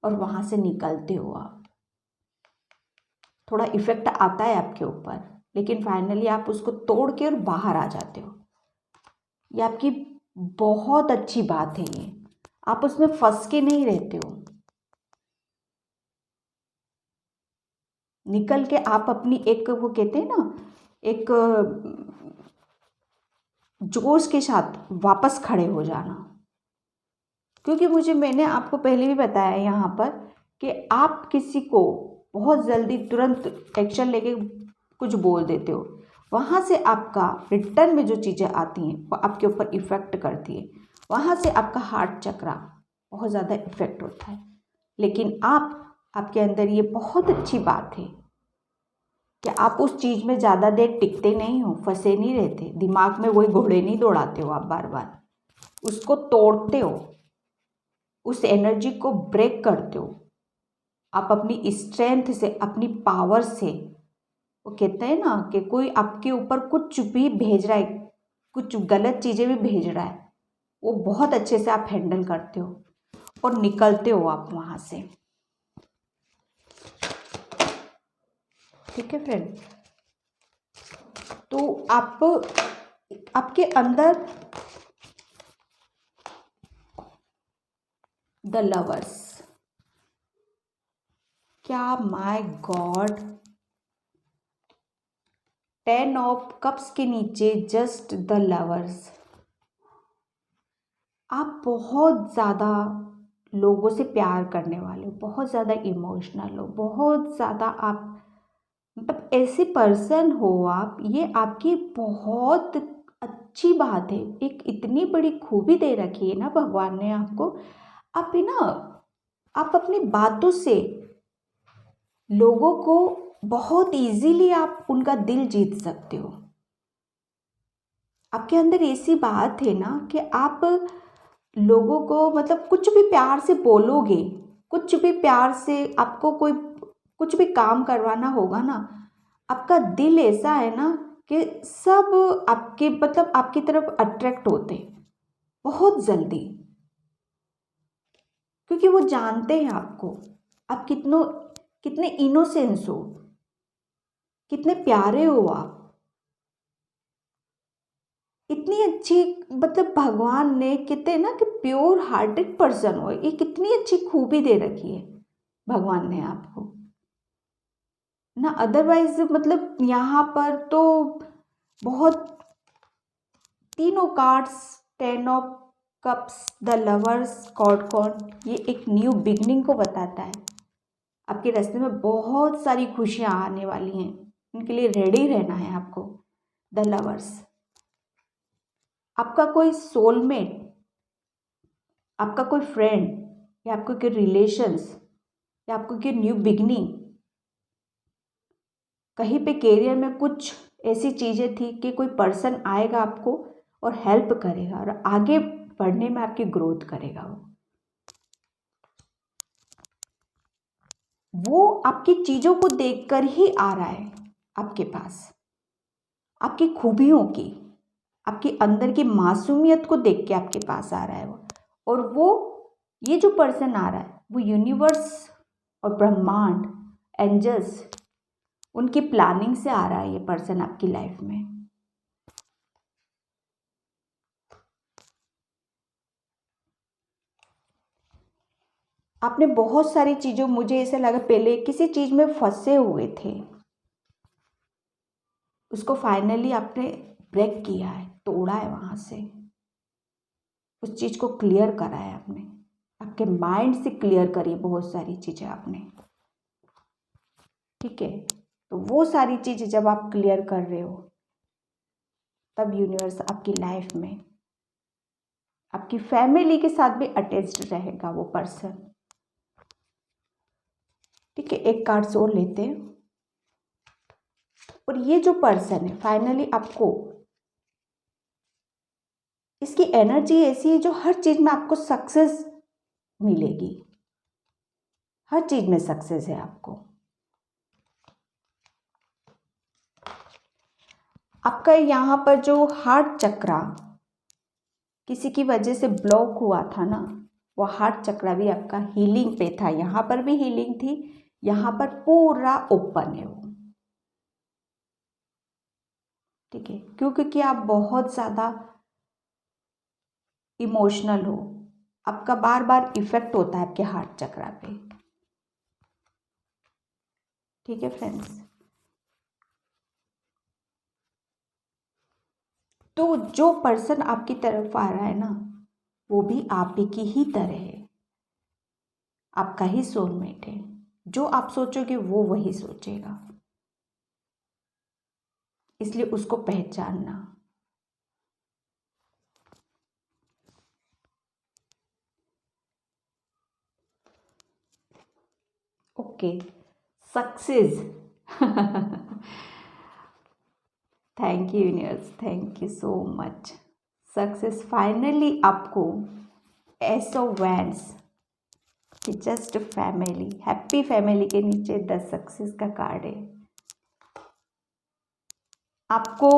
और वहाँ से निकलते हो आप। थोड़ा इफेक्ट आता है आपके ऊपर, लेकिन फाइनली आप उसको तोड़ के और बाहर आ जाते हो। ये आपकी बहुत अच्छी बात है। ये आप उसमें फंस के नहीं रहते हो, निकल के आप अपनी एक, वो कहते हैं ना, एक जोश के साथ वापस खड़े हो जाना। क्योंकि मैंने आपको पहले भी बताया यहाँ पर कि आप किसी को बहुत जल्दी तुरंत एक्शन लेके कुछ बोल देते हो, वहाँ से आपका रिटर्न में जो चीज़ें आती हैं वो आपके ऊपर इफ़ेक्ट करती है। वहाँ से आपका हार्ट चक्रा बहुत ज़्यादा इफ़ेक्ट होता है। लेकिन आपके अंदर ये बहुत अच्छी बात है कि आप उस चीज़ में ज़्यादा देर टिकते नहीं हो, फंसे नहीं रहते, दिमाग में वही घोड़े नहीं दौड़ाते हो आप बार बार, उसको तोड़ते हो, उस एनर्जी को ब्रेक करते हो। आप अपनी स्ट्रेंथ से, अपनी पावर से, वो कहते हैं ना कि कोई आपके ऊपर कुछ भी भेज रहा है, कुछ गलत चीज़ें भी भेज रहा है, वो बहुत अच्छे से आप हैंडल करते हो और निकलते हो आप वहाँ से। ठीक है फ्रेंड, तो आपके अंदर द लवर्स, क्या माय गॉड, 10 ऑफ कप्स के नीचे जस्ट द लवर्स। आप बहुत ज़्यादा लोगों से प्यार करने वाले हो, बहुत ज़्यादा इमोशनल हो, बहुत ज़्यादा आप मतलब ऐसे पर्सन हो आप। ये आपकी बहुत अच्छी बात है, एक इतनी बड़ी खूबी दे रखी है ना भगवान ने आपको। आप है ना, आप अपनी बातों से लोगों को बहुत इजीली आप उनका दिल जीत सकते हो। आपके अंदर ऐसी बात है ना कि आप लोगों को मतलब कुछ भी प्यार से बोलोगे, कुछ भी प्यार से आपको कोई कुछ भी काम करवाना होगा ना, आपका दिल ऐसा है ना कि सब आपके मतलब आपकी तरफ अट्रैक्ट होते बहुत जल्दी, क्योंकि वो जानते हैं आपको, आप कितने इनोसेंस हो, कितने प्यारे हो आप, इतनी अच्छी मतलब भगवान ने कहते हैं ना कि प्योर हार्टेड पर्सन हो, ये कितनी अच्छी खूबी दे रखी है भगवान ने आपको ना। अदरवाइज मतलब यहाँ पर तो बहुत तीनों cards, 10 of cups, the lovers, cord, ये एक न्यू बिगनिंग को बताता है। आपके रास्ते में बहुत सारी खुशियाँ आने वाली हैं, उनके लिए रेडी रहना है आपको। द लवर्स, आपका कोई सोलमेट, आपका कोई फ्रेंड, या आपको कोई रिलेशंस, या आपको कोई न्यू बिगनिंग, कहीं पे कैरियर में कुछ ऐसी चीज़ें थी कि कोई पर्सन आएगा आपको और हेल्प करेगा और आगे बढ़ने में आपकी ग्रोथ करेगा। वो आपकी चीज़ों को देखकर ही आ रहा है आपके पास, आपकी खूबियों की, आपके अंदर की मासूमियत को देख के आपके पास आ रहा है वो। और वो ये जो पर्सन आ रहा है वो यूनिवर्स और ब्रह्मांड, एंजल्स, उनकी प्लानिंग से आ रहा है ये पर्सन आपकी लाइफ में। आपने बहुत सारी चीज़ों, मुझे ऐसा लगा पहले किसी चीज़ में फंसे हुए थे, उसको फाइनली आपने ब्रेक किया है, तोड़ा है वहाँ से, उस चीज़ को क्लियर करा है आपने, आपके माइंड से क्लियर करी बहुत सारी चीज़ें आपने। ठीक है, तो वो सारी चीज़ें जब आप क्लियर कर रहे हो तब यूनिवर्स आपकी लाइफ में आपकी फैमिली के साथ भी अटैच्ड रहेगा वो पर्सन। ठीक है, एक कार्ड और लेते हैं। और ये जो पर्सन है फाइनली आपको, इसकी एनर्जी ऐसी है जो हर चीज़ में आपको सक्सेस मिलेगी, हर चीज़ में सक्सेस है आपको। आपका यहाँ पर जो हार्ट चक्रा किसी की वजह से ब्लॉक हुआ था ना, वो हार्ट चक्रा भी आपका हीलिंग पे था, यहाँ पर भी हीलिंग थी, यहाँ पर पूरा ओपन है वो। ठीक है, क्योंकि आप बहुत ज़्यादा इमोशनल हो, आपका बार बार इफेक्ट होता है आपके हार्ट चक्रा पे। ठीक है फ्रेंड्स, तो जो पर्सन आपकी तरफ आ रहा है ना, वो भी आप ही की ही तरह है, आपका ही सोलमेट है। जो आप सोचोगे वो वही सोचेगा, इसलिए उसको पहचानना। Okay, success. Thank you universe, thank you so much. Success finally आपको ace of wands, just family, happy family के नीचे 10 सक्सेस का कार्ड है। आपको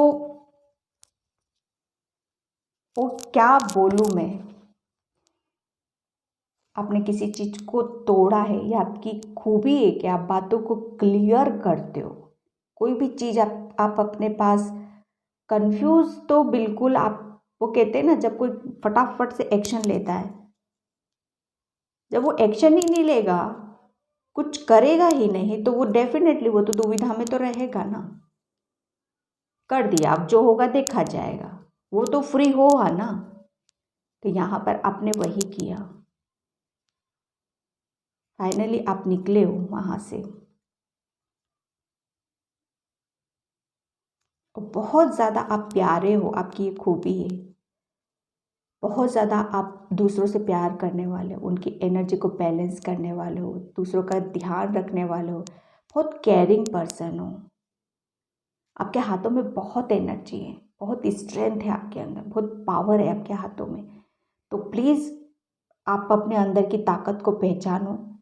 वो क्या बोलूँ मैं, आपने किसी चीज़ को तोड़ा है, या आपकी खूबी है कि आप बातों को क्लियर करते हो। कोई भी चीज़ आप अपने पास कंफ्यूज तो बिल्कुल आप, वो कहते हैं ना जब कोई फटाफट से एक्शन लेता है, जब वो एक्शन ही नहीं लेगा कुछ करेगा ही नहीं तो वो डेफिनेटली वो तो दुविधा में तो रहेगा ना। कर दिया, अब जो होगा देखा जाएगा, वो तो फ्री होगा ना। तो यहाँ पर आपने वही किया, फाइनली आप निकले हो वहाँ से। और बहुत ज़्यादा आप प्यारे हो, आपकी ये खूबी है। बहुत ज़्यादा आप दूसरों से प्यार करने वाले हो, उनकी एनर्जी को बैलेंस करने वाले हो, दूसरों का ध्यान रखने वाले हो, बहुत केयरिंग पर्सन हो। आपके हाथों में बहुत एनर्जी है, बहुत स्ट्रेंथ है आपके अंदर, बहुत पावर है आपके हाथों में। तो प्लीज़ आप अपने अंदर की ताकत को पहचानो,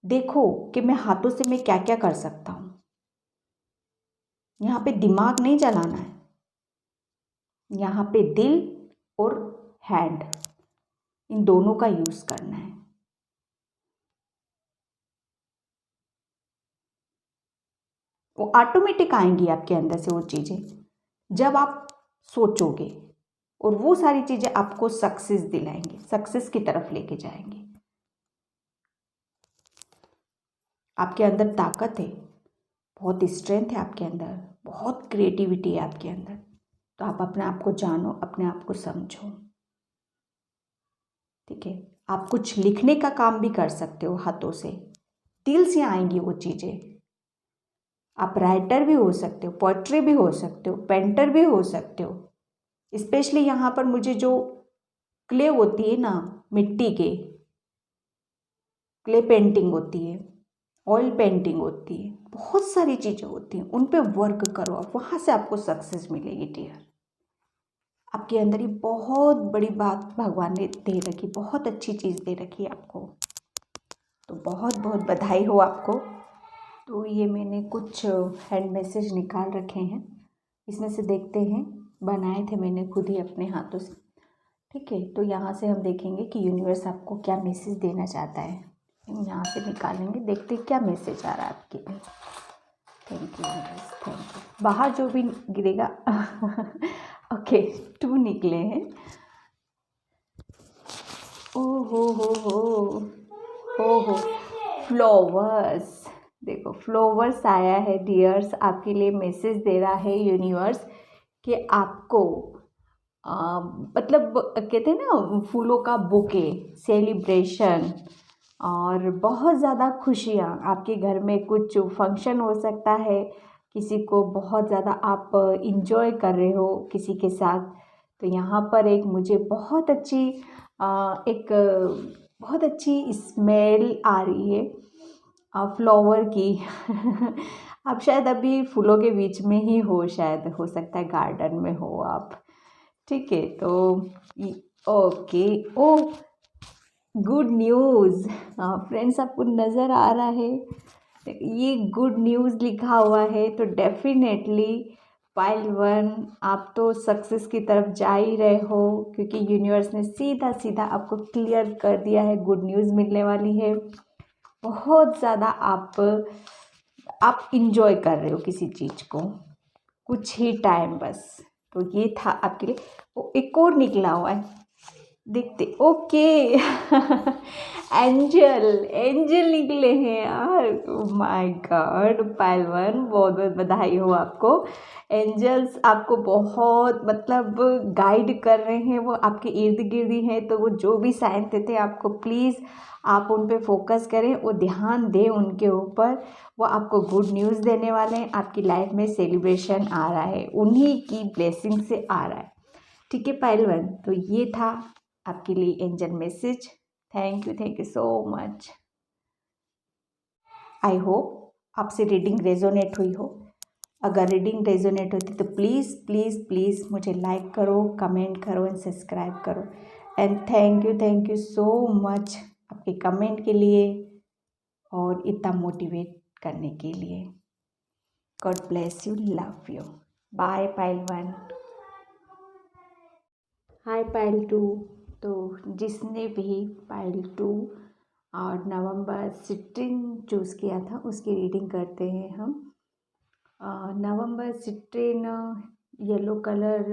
देखो कि मैं हाथों से मैं क्या क्या कर सकता हूँ। यहाँ पे दिमाग नहीं चलाना है, यहाँ पे दिल और हैंड, इन दोनों का यूज़ करना है। वो ऑटोमेटिक आएंगी आपके अंदर से वो चीज़ें, जब आप सोचोगे, और वो सारी चीज़ें आपको सक्सेस दिलाएंगे, सक्सेस की तरफ लेके जाएंगे। आपके अंदर ताकत है, बहुत स्ट्रेंथ है आपके अंदर, बहुत क्रिएटिविटी है आपके अंदर। तो आप अपने आप को जानो, अपने आप को समझो, ठीक है। आप कुछ लिखने का काम भी कर सकते हो हाथों से, दिल से आएंगी वो चीज़ें। आप राइटर भी हो सकते हो, पोएट्री भी हो सकते हो, पेंटर भी हो सकते हो। स्पेशली यहाँ पर मुझे जो क्ले होती है ना, मिट्टी के क्ले पेंटिंग होती है, ऑयल पेंटिंग होती है, बहुत सारी चीज़ें होती हैं, उन पे वर्क करो आप, वहाँ से आपको सक्सेस मिलेगी डियर। आपके अंदर ये बहुत बड़ी बात भगवान ने दे रखी, बहुत अच्छी चीज़ दे रखी है आपको, तो बहुत बहुत बधाई हो आपको। तो ये मैंने कुछ हैंड मैसेज निकाल रखे हैं, इसमें से देखते हैं, बनाए थे मैंने खुद ही अपने हाथों से, ठीक है। तो यहाँ से हम देखेंगे कि यूनिवर्स आपको क्या मैसेज देना चाहता है। यहाँ से निकालेंगे, देखते हैं क्या मैसेज आ रहा है आपके लिए। Thank you universe, thank you. बाहर जो भी गिरेगा ओके, 2 निकले हैं। ओ हो फ्लावर्स, देखो फ्लावर्स आया है डियर्स, आपके लिए मैसेज दे रहा है यूनिवर्स कि आपको मतलब कहते हैं ना, फूलों का बुके, सेलिब्रेशन, और बहुत ज़्यादा खुशियाँ। आपके घर में कुछ फंक्शन हो सकता है, किसी को बहुत ज़्यादा आप इंजॉय कर रहे हो किसी के साथ। तो यहाँ पर एक मुझे बहुत अच्छी एक बहुत अच्छी स्मेल आ रही है फ्लावर की आप शायद अभी फूलों के बीच में ही हो, शायद हो सकता है गार्डन में हो आप, ठीक है। तो ओके, ओ गुड न्यूज़ फ्रेंड्स, आपको नज़र आ रहा है ये गुड न्यूज़ लिखा हुआ है, तो डेफिनेटली पाइल 1 आप तो सक्सेस की तरफ जा ही रहे हो, क्योंकि यूनिवर्स ने सीधा सीधा आपको क्लियर कर दिया है, गुड न्यूज़ मिलने वाली है। बहुत ज़्यादा आप इंजॉय कर रहे हो किसी चीज़ को, कुछ ही टाइम बस। तो ये था आपके लिए। वो एक और निकला हुआ है, देखते, ओके एंजल, एंजल निकले हैं यार, माय गॉड पायलवन, बहुत बहुत बधाई हो आपको। एंजल्स आपको बहुत मतलब गाइड कर रहे हैं, वो आपके इर्द गिर्द ही हैं। तो वो जो भी साइन देते हैं आपको, प्लीज़ आप उन पे फोकस करें, वो ध्यान दें उनके ऊपर। वो आपको गुड न्यूज़ देने वाले हैं, आपकी लाइफ में सेलिब्रेशन आ रहा है, उन्हीं की ब्लेसिंग से आ रहा है, ठीक है पायलवन। तो ये था आपके लिए angel message. Thank you so much. I hope आपसे रीडिंग रेजोनेट हुई हो। अगर रीडिंग रेजोनेट होती तो प्लीज़ प्लीज़ प्लीज़ मुझे लाइक करो, कमेंट करो एंड सब्सक्राइब करो। And thank you so much आपके कमेंट के लिए और इतना मोटिवेट करने के लिए। God bless you, love you, bye pile 1। Hi pile 2। तो जिसने भी पाइल 2 और नवंबर 16 चूज़ किया था, उसकी रीडिंग करते हैं हम। नवंबर 16 येलो कलर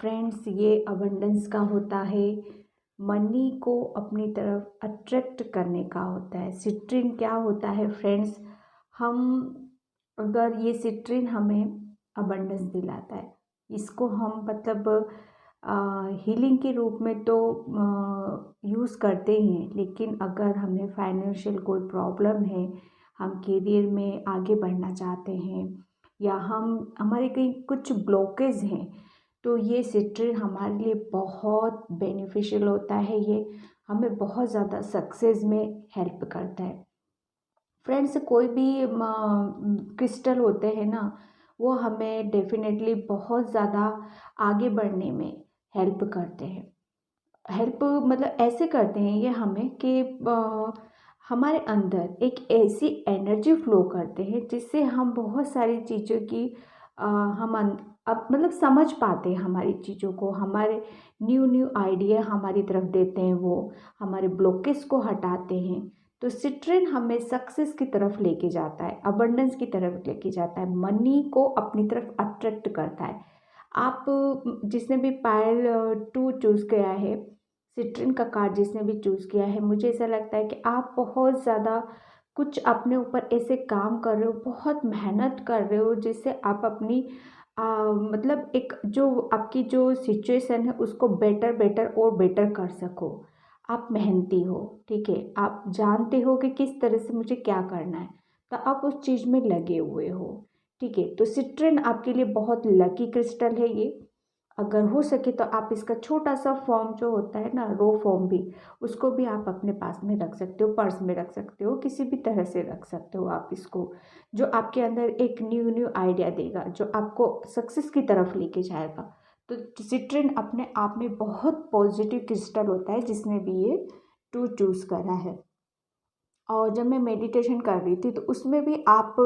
फ्रेंड्स ये अबंडेंस का होता है, मनी को अपनी तरफ अट्रैक्ट करने का होता है। सिट्रिन क्या होता है फ्रेंड्स, हम अगर ये सिट्रिन हमें अबंडेंस दिलाता है, इसको हम मतलब हीलिंग के रूप में तो यूज़ करते ही हैं, लेकिन अगर हमें फाइनेंशियल कोई प्रॉब्लम है, हम करियर में आगे बढ़ना चाहते हैं या हमारे कहीं कुछ ब्लॉकेज हैं, तो ये सिट्रिन हमारे लिए बहुत बेनिफिशियल होता है। ये हमें बहुत ज़्यादा सक्सेस में हेल्प करता है। फ्रेंड्स, कोई भी क्रिस्टल होते हैं ना, वो हमें डेफिनेटली बहुत ज़्यादा आगे बढ़ने में हेल्प करते हैं। हेल्प मतलब ऐसे करते हैं ये हमें कि हमारे अंदर एक ऐसी एनर्जी फ्लो करते हैं जिससे हम बहुत सारी चीज़ों की अब मतलब समझ पाते हैं हमारी चीज़ों को, हमारे न्यू न्यू आइडिया हमारी तरफ देते हैं, वो हमारे ब्लॉकेज को हटाते हैं। तो सिट्रिन हमें सक्सेस की तरफ लेके जाता है, अबंडेंस की तरफ लेके जाता है, मनी को अपनी तरफ अट्रैक्ट करता है। आप जिसने भी पायल 2 चूज़ किया है, सिट्रिन का कार्ड जिसने भी चूज़ किया है, मुझे ऐसा लगता है कि आप बहुत ज़्यादा कुछ अपने ऊपर ऐसे काम कर रहे हो, बहुत मेहनत कर रहे हो, जिससे आप अपनी मतलब एक जो आपकी जो सिचुएशन है उसको बेटर बेटर और बेटर कर सको। आप मेहनती हो, ठीक है, आप जानते हो कि किस तरह से मुझे क्या करना है, तो आप उस चीज़ में लगे हुए हो, ठीक है। तो सिट्रिन आपके लिए बहुत लकी क्रिस्टल है ये। अगर हो सके तो आप इसका छोटा सा फॉर्म जो होता है ना, रो फॉर्म भी, उसको भी आप अपने पास में रख सकते हो, पर्स में रख सकते हो, किसी भी तरह से रख सकते हो आप इसको, जो आपके अंदर एक न्यू न्यू आइडिया देगा, जो आपको सक्सेस की तरफ लेके जाएगा। तो सिट्रिन अपने आप में बहुत पॉजिटिव क्रिस्टल होता है, जिसने भी ये 2 चूज़ करा है। और जब मैं मेडिटेशन कर रही थी तो उसमें भी आप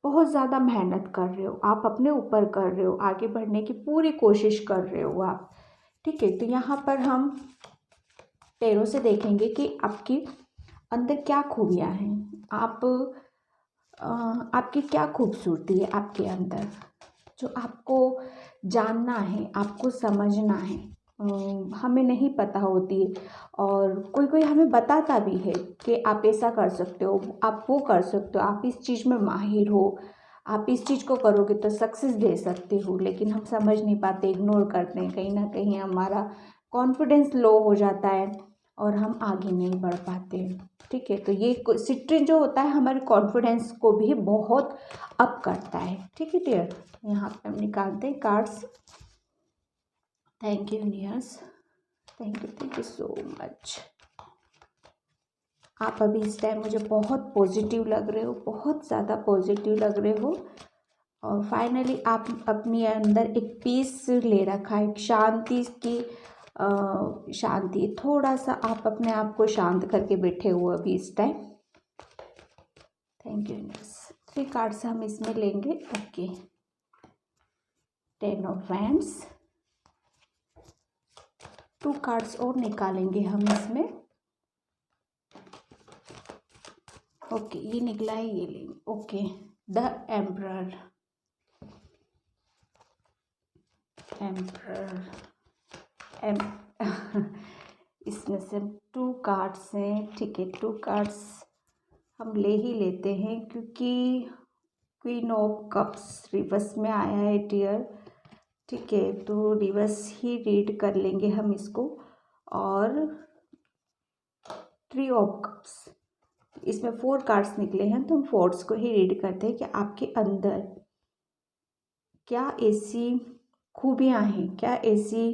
बहुत ज़्यादा मेहनत कर रहे हो, आप अपने ऊपर कर रहे हो, आगे बढ़ने की पूरी कोशिश कर रहे हो आप, ठीक है। तो यहाँ पर हम पैरों से देखेंगे कि आपकी अंदर क्या खूबियाँ हैं, आपकी क्या खूबसूरती है आपके अंदर, जो आपको जानना है, आपको समझना है। हमें नहीं पता होती है, और कोई कोई हमें बताता भी है कि आप ऐसा कर सकते हो, आप वो कर सकते हो, आप इस चीज़ में माहिर हो, आप इस चीज़ को करोगे तो सक्सेस दे सकते हो, लेकिन हम समझ नहीं पाते, इग्नोर करते हैं, कहीं ना कहीं हमारा कॉन्फिडेंस लो हो जाता है और हम आगे नहीं बढ़ पाते, ठीक है। तो ये सिट्रिन जो होता है हमारे कॉन्फिडेंस को भी बहुत अप करता है, ठीक है डियर। यहाँ पे हम निकालते हैं cards. Thank you universe, thank you so much. आप अभी इस टाइम मुझे बहुत पॉजिटिव लग रहे हो, बहुत ज़्यादा पॉजिटिव लग रहे हो, और फाइनली आप अपने अंदर एक पीस ले रखा है, एक शांति की शांति, थोड़ा सा आप अपने आप को शांत करके बैठे हुए अभी इस time. Thank you universe. 3 cards हम इसमें लेंगे, ओके। 10 ऑफ वैंड्स, 2 कार्ड्स और निकालेंगे हम इसमें, ओके। ये निकला है, ये लेंगे, ओके। द एम्परर, इसमें से 2 कार्ड्स हैं, ठीक है। 2 कार्ड्स हम ले ही लेते हैं, क्योंकि क्वीन ऑफ कप्स रिवर्स में आया है डियर, ठीक है। तो रिवर्स ही रीड कर लेंगे हम इसको। और 3 ऑफ कप्स, इसमें 4 कार्ड्स निकले हैं, तो हम 4 को ही रीड करते हैं कि आपके अंदर क्या ऐसी खूबियाँ हैं, क्या ऐसी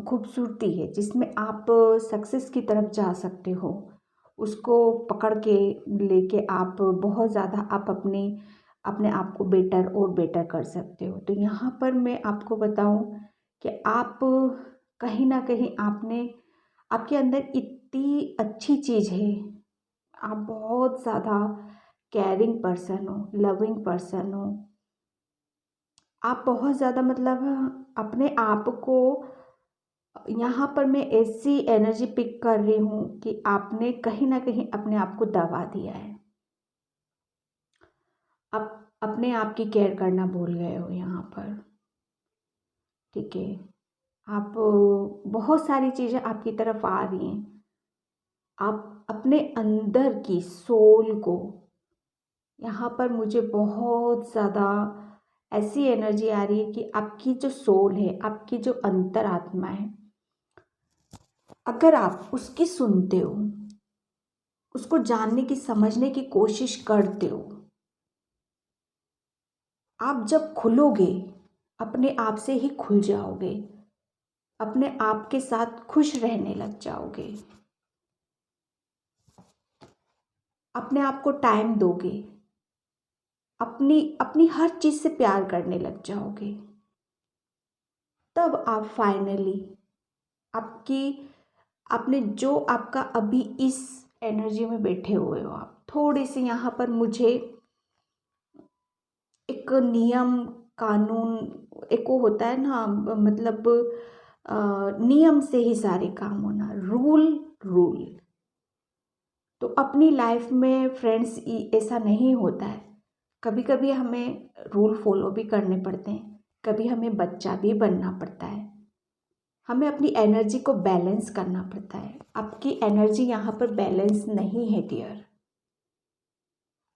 खूबसूरती है जिसमें आप सक्सेस की तरफ जा सकते हो, उसको पकड़ के लेके आप बहुत ज़्यादा आप अपने आप को बेटर और बेटर कर सकते हो। तो यहाँ पर मैं आपको बताऊँ कि आप कहीं ना कहीं आपके अंदर इतनी अच्छी चीज़ है, आप बहुत ज़्यादा केयरिंग पर्सन हो, लविंग पर्सन हो, आप बहुत ज़्यादा मतलब अपने आप को, यहाँ पर मैं ऐसी एनर्जी पिक कर रही हूँ कि आपने कहीं ना कहीं अपने आप को दबा दिया है, आप अपने आप की केयर करना भूल गए हो यहाँ पर, ठीक है। आप बहुत सारी चीज़ें आपकी तरफ आ रही हैं। आप अपने अंदर की सोल को, यहाँ पर मुझे बहुत ज़्यादा ऐसी एनर्जी आ रही है कि आपकी जो सोल है, आपकी जो अंतरात्मा है, अगर आप उसकी सुनते हो, उसको जानने की समझने की कोशिश करते हो, आप जब खुलोगे अपने आप से ही खुल जाओगे, अपने आप के साथ खुश रहने लग जाओगे, अपने आप को टाइम दोगे, अपनी अपनी हर चीज़ से प्यार करने लग जाओगे, तब आप फाइनली आपकी आपने जो आपका अभी इस एनर्जी में बैठे हुए हो, आप थोड़े से यहाँ पर मुझे एक नियम कानून, एक वो होता है ना, मतलब नियम से ही सारे काम होना, रूल रूल। तो अपनी लाइफ में फ्रेंड्स ऐसा नहीं होता है, कभी कभी हमें रूल फॉलो भी करने पड़ते हैं, कभी हमें बच्चा भी बनना पड़ता है, हमें अपनी एनर्जी को बैलेंस करना पड़ता है। आपकी एनर्जी यहाँ पर बैलेंस नहीं है डियर।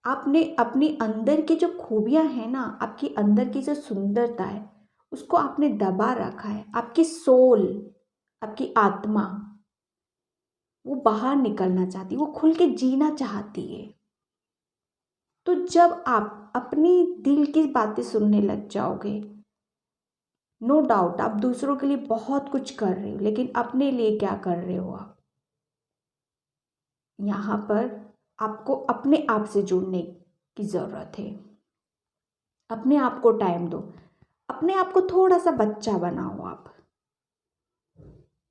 आपने अपनी अंदर की जो खूबियाँ हैं ना, आपकी अंदर की जो सुंदरता है, उसको आपने दबा रखा है। आपकी सोल, आपकी आत्मा वो बाहर निकलना चाहती है, वो खुल के जीना चाहती है। तो जब आप अपनी दिल की बातें सुनने लग जाओगे, नो डाउट आप दूसरों के लिए बहुत कुछ कर रहे हो, लेकिन अपने लिए क्या कर रहे हो आप? यहाँ पर आपको अपने आप से जुड़ने की ज़रूरत है। अपने आप को टाइम दो, अपने आप को थोड़ा सा बच्चा बनाओ आप,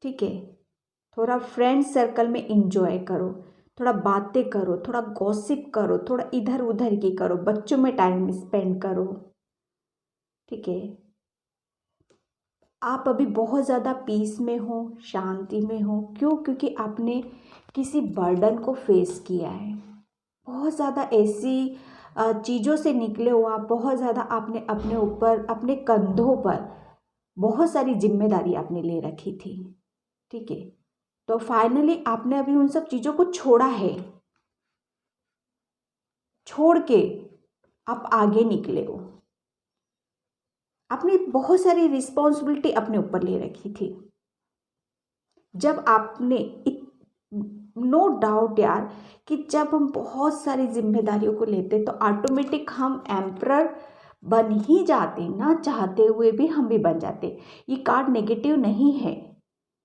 ठीक है? थोड़ा फ्रेंड सर्कल में इंजॉय करो, थोड़ा बातें करो, थोड़ा गॉसिप करो, थोड़ा इधर उधर की करो, बच्चों में टाइम स्पेंड करो, ठीक है? आप अभी बहुत ज़्यादा पीस में हो, शांति में हो, क्यों? क्योंकि आपने किसी बर्डन को फेस किया है, बहुत ज़्यादा ऐसी चीज़ों से निकले हो आप, बहुत ज़्यादा आपने अपने ऊपर, अपने कंधों पर बहुत सारी जिम्मेदारी आपने ले रखी थी, ठीक है? तो फाइनली आपने अभी उन सब चीज़ों को छोड़ा है, छोड़ के आप आगे निकले हो। आपने बहुत सारी रिस्पॉन्सिबिलिटी अपने ऊपर ले रखी थी। जब आपने नो डाउट यार कि जब हम बहुत सारी जिम्मेदारियों को लेते तो ऑटोमेटिक हम एम्परर बन ही जाते, ना चाहते हुए भी हम भी बन जाते। ये कार्ड नेगेटिव नहीं है,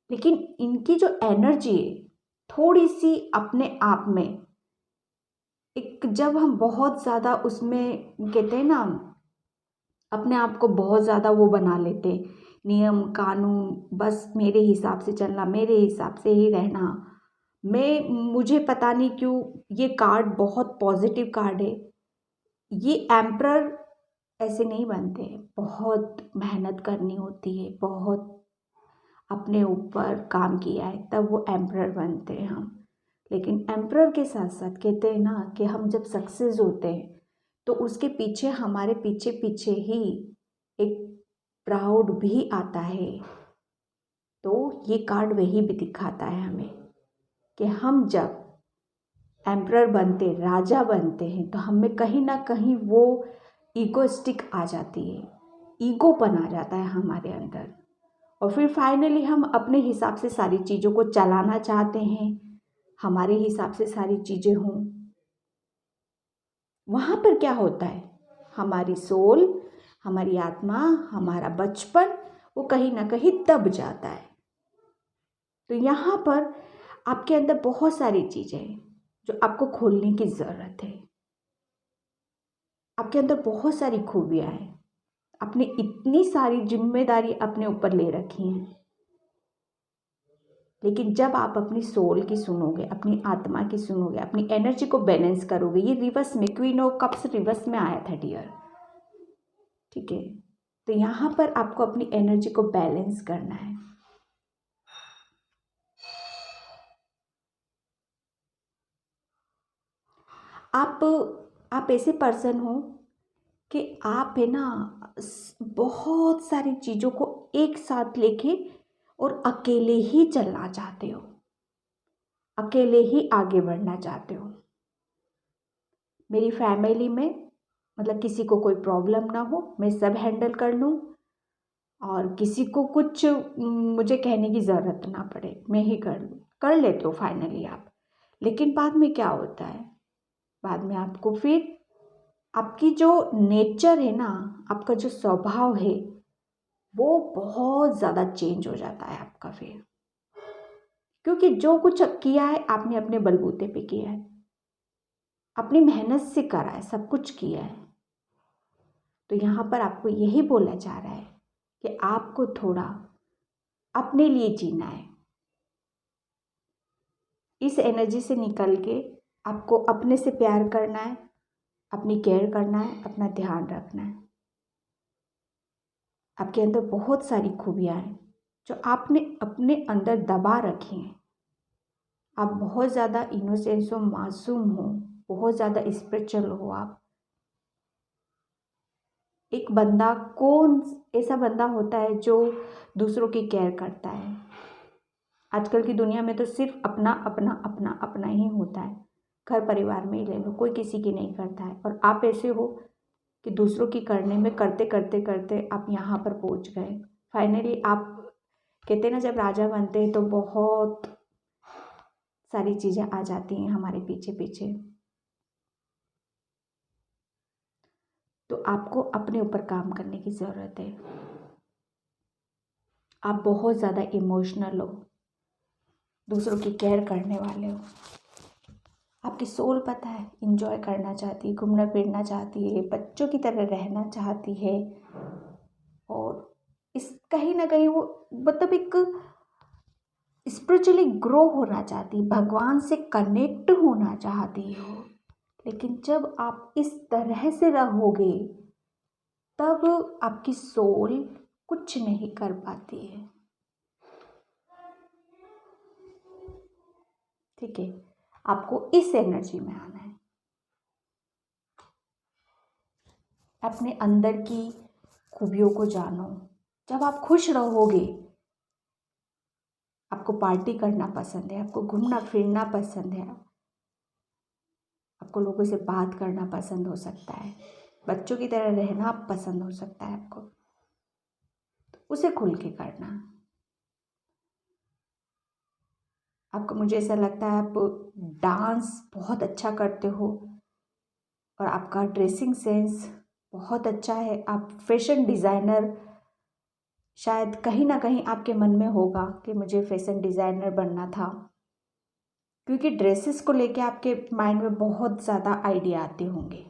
लेकिन इनकी जो एनर्जी है थोड़ी सी अपने आप में, एक जब हम बहुत ज़्यादा उसमें कहते हैं ना, अपने आप को बहुत ज़्यादा वो बना लेते, नियम कानून, बस मेरे हिसाब से चलना, मेरे हिसाब से ही रहना। मुझे पता नहीं क्यों ये कार्ड बहुत पॉजिटिव कार्ड है। ये एम्परर ऐसे नहीं बनते, बहुत मेहनत करनी होती है, बहुत अपने ऊपर काम किया है तब वो एम्परर बनते हैं हम। लेकिन एम्परर के साथ साथ कहते हैं ना कि हम जब सक्सेस होते हैं तो उसके पीछे, हमारे पीछे पीछे ही एक प्राउड भी आता है। तो ये कार्ड वही भी दिखाता है हमें कि हम जब एम्परर बनते, राजा बनते हैं, तो हमें कहीं ना कहीं वो ईगोइस्टिक आ जाती है, ईगोपन आ जाता है हमारे अंदर, और फिर फाइनली हम अपने हिसाब से सारी चीज़ों को चलाना चाहते हैं, हमारे हिसाब से सारी चीज़ें हों। वहाँ पर क्या होता है, हमारी सोल, हमारी आत्मा, हमारा बचपन वो कहीं ना कहीं दब जाता है। तो यहाँ पर आपके अंदर बहुत सारी चीज़ें हैं जो आपको खोलने की ज़रूरत है। आपके अंदर बहुत सारी खूबियाँ हैं, आपने इतनी सारी जिम्मेदारी अपने ऊपर ले रखी हैं, लेकिन जब आप अपनी सोल की सुनोगे, अपनी आत्मा की सुनोगे, अपनी एनर्जी को बैलेंस करोगे, ये रिवर्स में, क्वीन ऑफ कप्स रिवर्स में आया था डियर, ठीक है? तो यहाँ पर आपको अपनी एनर्जी को बैलेंस करना है। आप ऐसे पर्सन हो कि आप है ना बहुत सारी चीज़ों को एक साथ लेके और अकेले ही चलना चाहते हो, अकेले ही आगे बढ़ना चाहते हो। मेरी फैमिली में मतलब किसी को कोई प्रॉब्लम ना हो, मैं सब हैंडल कर लूँ और किसी को कुछ मुझे कहने की ज़रूरत ना पड़े, मैं ही कर लूँ। कर लेते हो फाइनली आप, लेकिन बाद में क्या होता है, बाद में आपको फिर आपकी जो नेचर है ना, आपका जो स्वभाव है वो बहुत ज़्यादा चेंज हो जाता है आपका फिर, क्योंकि जो कुछ किया है आपने अपने बलबूते पे किया है, अपनी मेहनत से करा है, सब कुछ किया है। तो यहाँ पर आपको यही बोला जा रहा है कि आपको थोड़ा अपने लिए जीना है। इस एनर्जी से निकल के आपको अपने से प्यार करना है, अपनी केयर करना है, अपना ध्यान रखना है। आपके अंदर बहुत सारी खूबियाँ हैं जो आपने अपने अंदर दबा रखी हैं। आप बहुत ज़्यादा इनोसेंस हो, मासूम हो, बहुत ज़्यादा स्पिरिचुअल हो आप। एक बंदा कौन ऐसा बंदा होता है जो दूसरों की केयर करता है? आजकल की दुनिया में तो सिर्फ अपना अपना अपना अपना ही होता है। घर परिवार में ही ले लो, कोई किसी की नहीं करता है, और आप ऐसे हो कि दूसरों की करने में करते करते करते आप यहाँ पर पहुँच गए। फाइनली आप कहते हैं ना, जब राजा बनते हैं तो बहुत सारी चीज़ें आ जाती हैं हमारे पीछे पीछे। तो आपको अपने ऊपर काम करने की ज़रूरत है। आप बहुत ज़्यादा इमोशनल हो, दूसरों की केयर करने वाले हो। आपकी सोल पता है इंजॉय करना चाहती है, घूमना फिरना चाहती है, बच्चों की तरह रहना चाहती है, और इस कहीं ना कहीं वो मतलब एक स्पिरिचुअली ग्रो होना चाहती, भगवान से कनेक्ट होना चाहती हो। लेकिन जब आप इस तरह से रहोगे तब आपकी सोल कुछ नहीं कर पाती है। ठीक है, आपको इस एनर्जी में आना है, अपने अंदर की खूबियों को जानो। जब आप खुश रहोगे, आपको पार्टी करना पसंद है, आपको घूमना फिरना पसंद है, आपको लोगों से बात करना पसंद हो सकता है, बच्चों की तरह रहना पसंद हो सकता है आपको, तो उसे खुल के करना। आपको, मुझे ऐसा लगता है आप डांस बहुत अच्छा करते हो और आपका ड्रेसिंग सेंस बहुत अच्छा है। आप फैशन डिज़ाइनर, शायद कहीं ना कहीं आपके मन में होगा कि मुझे फैशन डिज़ाइनर बनना था, क्योंकि ड्रेसेस को लेके आपके माइंड में बहुत ज़्यादा आइडिया आते होंगे।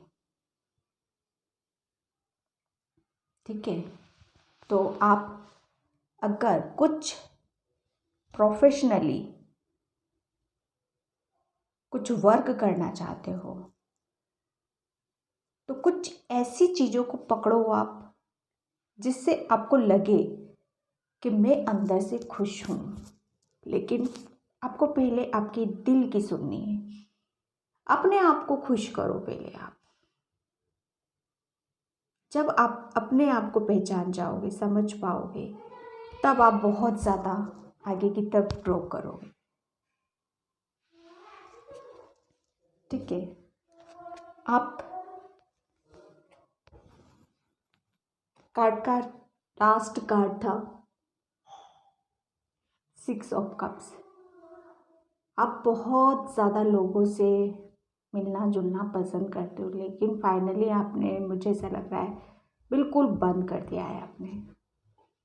ठीक है, तो आप अगर कुछ प्रोफेशनली कुछ वर्क करना चाहते हो तो कुछ ऐसी चीज़ों को पकड़ो आप जिससे आपको लगे कि मैं अंदर से खुश हूँ। लेकिन आपको पहले आपके दिल की सुननी है, अपने आप को खुश करो पहले आप। जब आप अपने आप को पहचान जाओगे, समझ पाओगे, तब आप बहुत ज़्यादा आगे की तरफ ग्रो करोगे। ठीक है, आप कार्ड का लास्ट कार्ड था 6 ऑफ कप्स। आप बहुत ज़्यादा लोगों से मिलना जुलना पसंद करते हो, लेकिन फाइनली आपने, मुझे ऐसा लग रहा है, बिल्कुल बंद कर दिया है आपने।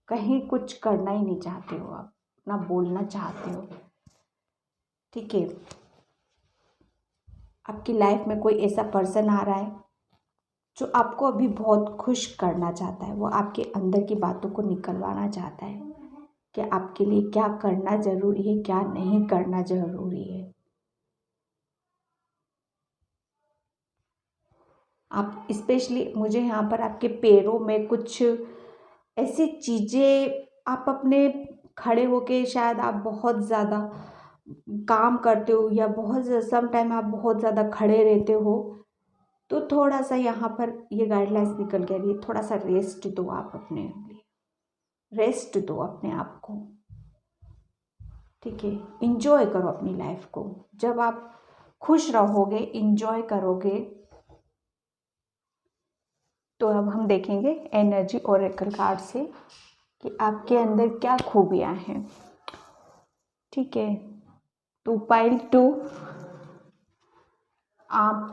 कहीं कुछ करना ही नहीं चाहते हो आप, ना बोलना चाहते हो। ठीक है, आपकी लाइफ में कोई ऐसा पर्सन आ रहा है जो आपको अभी बहुत खुश करना चाहता है। वो आपके अंदर की बातों को निकलवाना चाहता है कि आपके लिए क्या करना ज़रूरी है, क्या नहीं करना ज़रूरी है। आप स्पेशली, मुझे यहाँ पर आपके पैरों में कुछ ऐसी चीज़ें, आप अपने खड़े होके शायद आप बहुत ज़्यादा काम करते हो या बहुत सम टाइम आप बहुत ज़्यादा खड़े रहते हो, तो थोड़ा सा यहाँ पर ये गाइडलाइंस निकल के आ रही है, थोड़ा सा रेस्ट दो आप अपने लिए, रेस्ट दो अपने आप को। ठीक है, इंजॉय करो अपनी लाइफ को। जब आप खुश रहोगे, इंजॉय करोगे, तो अब हम देखेंगे एनर्जी ओरेकल कार्ड से कि आपके अंदर क्या खूबियाँ हैं। ठीक है, 2 आप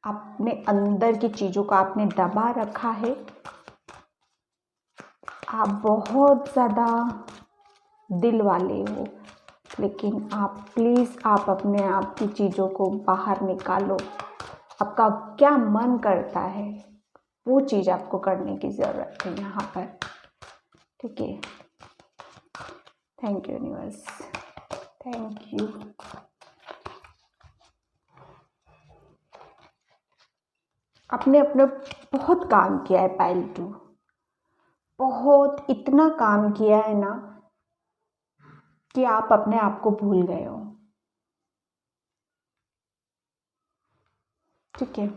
अपने अंदर की चीज़ों को आपने दबा रखा है। आप बहुत ज़्यादा दिल वाले हो, लेकिन आप प्लीज़ आप अपने आप की चीज़ों को बाहर निकालो। आपका क्या मन करता है वो चीज़ आपको करने की ज़रूरत है यहाँ पर। ठीक है, thank you universe, thank you. आपने अपने बहुत काम किया है पाइल 2, बहुत इतना काम किया है ना कि आप अपने आप को भूल गए हो। ठीक है,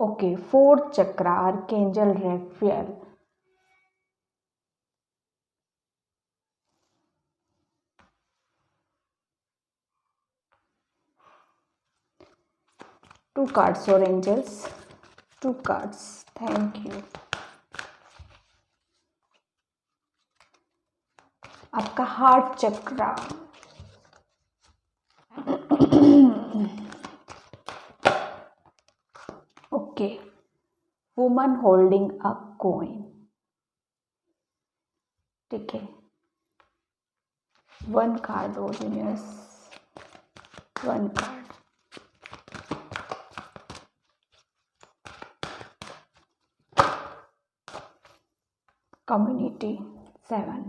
ओके, 4th चक्र, आर्कएंजल रेफेल। टू कार्ड्स और एंजल्स, 2 कार्ड्स, थैंक यू। आपका हार्ट चक्र, okay, woman holding a coin. ठीक है, 1 कार्ड और यूनिवर्स, 1 कार्ड। कम्युनिटी 7,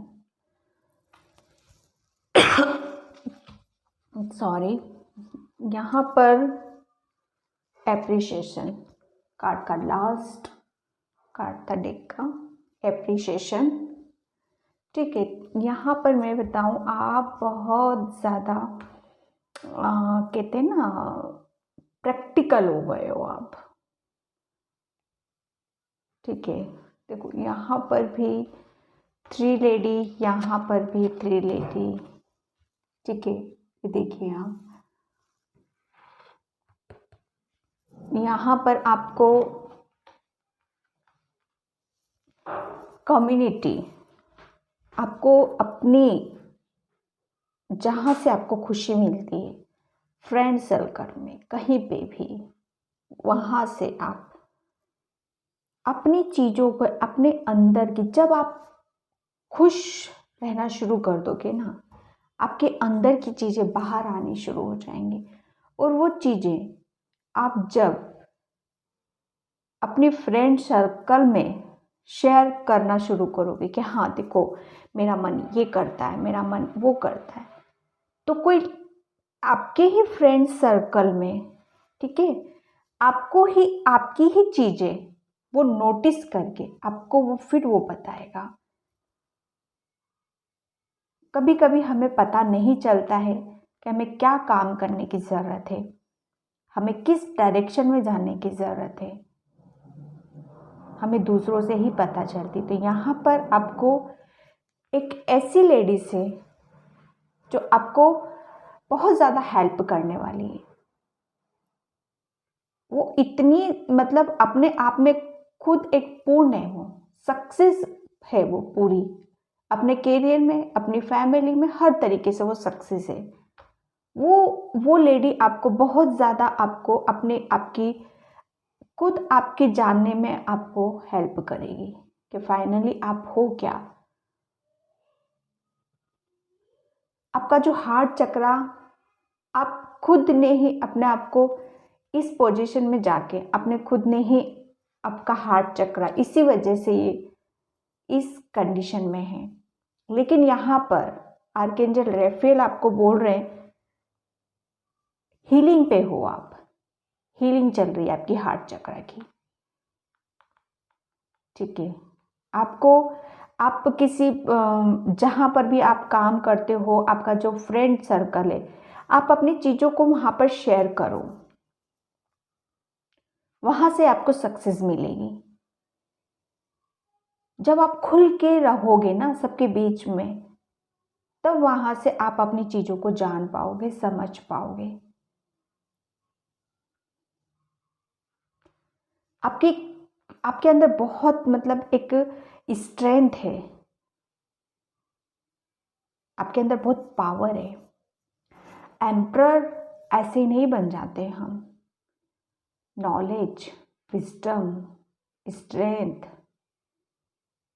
सॉरी, यहाँ पर एप्रिशिएशन कार्ड का लास्ट कार्ड था डेक का, एप्रिशिएशन। ठीक है, यहाँ पर मैं बताऊँ, आप बहुत ज़्यादा कहते हैं ना प्रैक्टिकल हो गए हो आप। ठीक है, देखो यहाँ पर भी 3 लेडी, यहाँ पर भी 3 लेडी। ठीक है, ये देखिए आप, यहाँ पर आपको कम्युनिटी, आपको अपनी जहाँ से आपको खुशी मिलती है, फ्रेंड सर्कल में, कहीं पे भी, वहाँ से आप अपनी चीज़ों को, अपने अंदर की, जब आप खुश रहना शुरू कर दोगे ना, आपके अंदर की चीज़ें बाहर आनी शुरू हो जाएंगी। और वो चीज़ें आप जब अपने फ्रेंड सर्कल में शेयर करना शुरू करोगे कि हाँ देखो मेरा मन ये करता है, मेरा मन वो करता है, तो कोई आपके ही फ्रेंड सर्कल में, ठीक है, आपको ही आपकी ही चीज़ें वो नोटिस करके आपको वो फिर वो बताएगा। कभी कभी हमें पता नहीं चलता है कि हमें क्या काम करने की ज़रूरत है, हमें किस डायरेक्शन में जाने की ज़रूरत है, हमें दूसरों से ही पता चलती। तो यहाँ पर आपको एक ऐसी लेडी से जो आपको बहुत ज़्यादा हेल्प करने वाली है, वो इतनी मतलब अपने आप में खुद एक पूर्ण है, वो सक्सेस है, वो पूरी अपने करियर में, अपनी फैमिली में, हर तरीके से वो सक्सेस है। वो लेडी आपको बहुत ज़्यादा, आपको अपने आपकी खुद आपके जानने में आपको हेल्प करेगी कि फाइनली आप हो क्या। आपका जो हार्ट चक्रा, आप खुद ने ही अपने आप को इस पोजीशन में जाके अपने खुद ने ही आपका हार्ट चक्रा इसी वजह से ये इस कंडीशन में है। लेकिन यहाँ पर आर्कएंजल रेफेल आपको बोल रहे हैं हीलिंग पे हो आप, हीलिंग चल रही है आपकी हार्ट चक्र की। ठीक है, आपको आप किसी जहाँ पर भी आप काम करते हो, आपका जो फ्रेंड सर्कल है, आप अपनी चीज़ों को वहाँ पर शेयर करो, वहाँ से आपको सक्सेस मिलेगी। जब आप खुल के रहोगे ना सबके बीच में, तब वहाँ से आप अपनी चीज़ों को जान पाओगे, समझ पाओगे। आपकी आपके अंदर बहुत मतलब एक स्ट्रेंथ है, आपके अंदर बहुत पावर है। एम्परर ऐसे नहीं बन जाते हम। नॉलेज, विजडम, स्ट्रेंथ,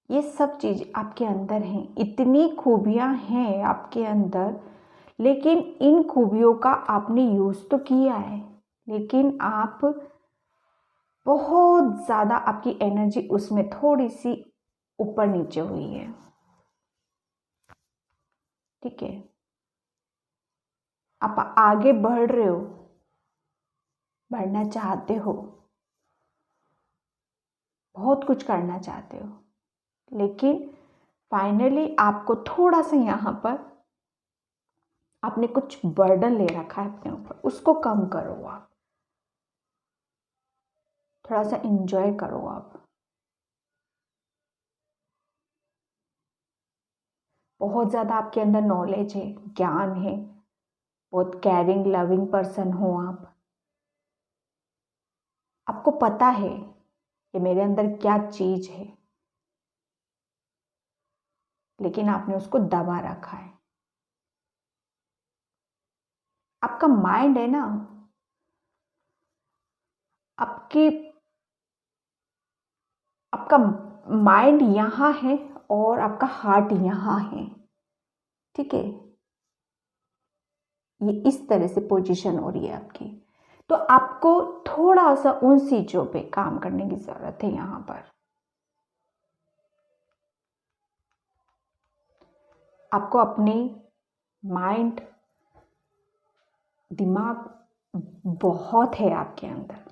ये सब चीज़ आपके अंदर हैं। इतनी खूबियाँ हैं आपके अंदर, लेकिन इन खूबियों का आपने यूज़ तो किया है, लेकिन आप बहुत ज़्यादा, आपकी एनर्जी उसमें थोड़ी सी ऊपर नीचे हुई है। ठीक है, आप आगे बढ़ रहे हो, बढ़ना चाहते हो, बहुत कुछ करना चाहते हो, लेकिन फाइनली आपको थोड़ा सा यहाँ पर आपने कुछ बर्डन ले रखा है अपने ऊपर, उसको कम करो। आप थोड़ा सा इंजॉय करो। आप बहुत ज़्यादा आपके अंदर नॉलेज है, ज्ञान है, बहुत केयरिंग लविंग पर्सन हो आप। आपको पता है कि मेरे अंदर क्या चीज़ है, लेकिन आपने उसको दबा रखा है। आपका माइंड है ना, आपकी आपका माइंड यहाँ है और आपका हार्ट यहाँ है। ठीक है, ये इस तरह से पोजीशन हो रही है आपकी। तो आपको थोड़ा सा उन चीज़ों पे काम करने की ज़रूरत है। यहाँ पर आपको अपनी माइंड, दिमाग बहुत है आपके अंदर,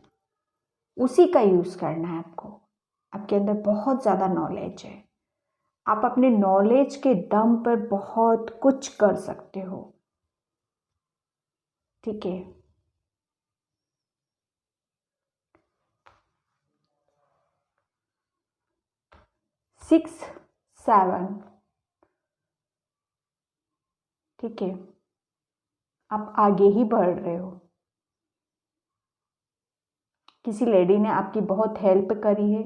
उसी का यूज़ करना है आपको। आपके अंदर बहुत ज़्यादा नॉलेज है, आप अपने नॉलेज के दम पर बहुत कुछ कर सकते हो। ठीक है, 6, 7, ठीक है, आप आगे ही बढ़ रहे हो। किसी लेडी ने आपकी बहुत हेल्प करी है,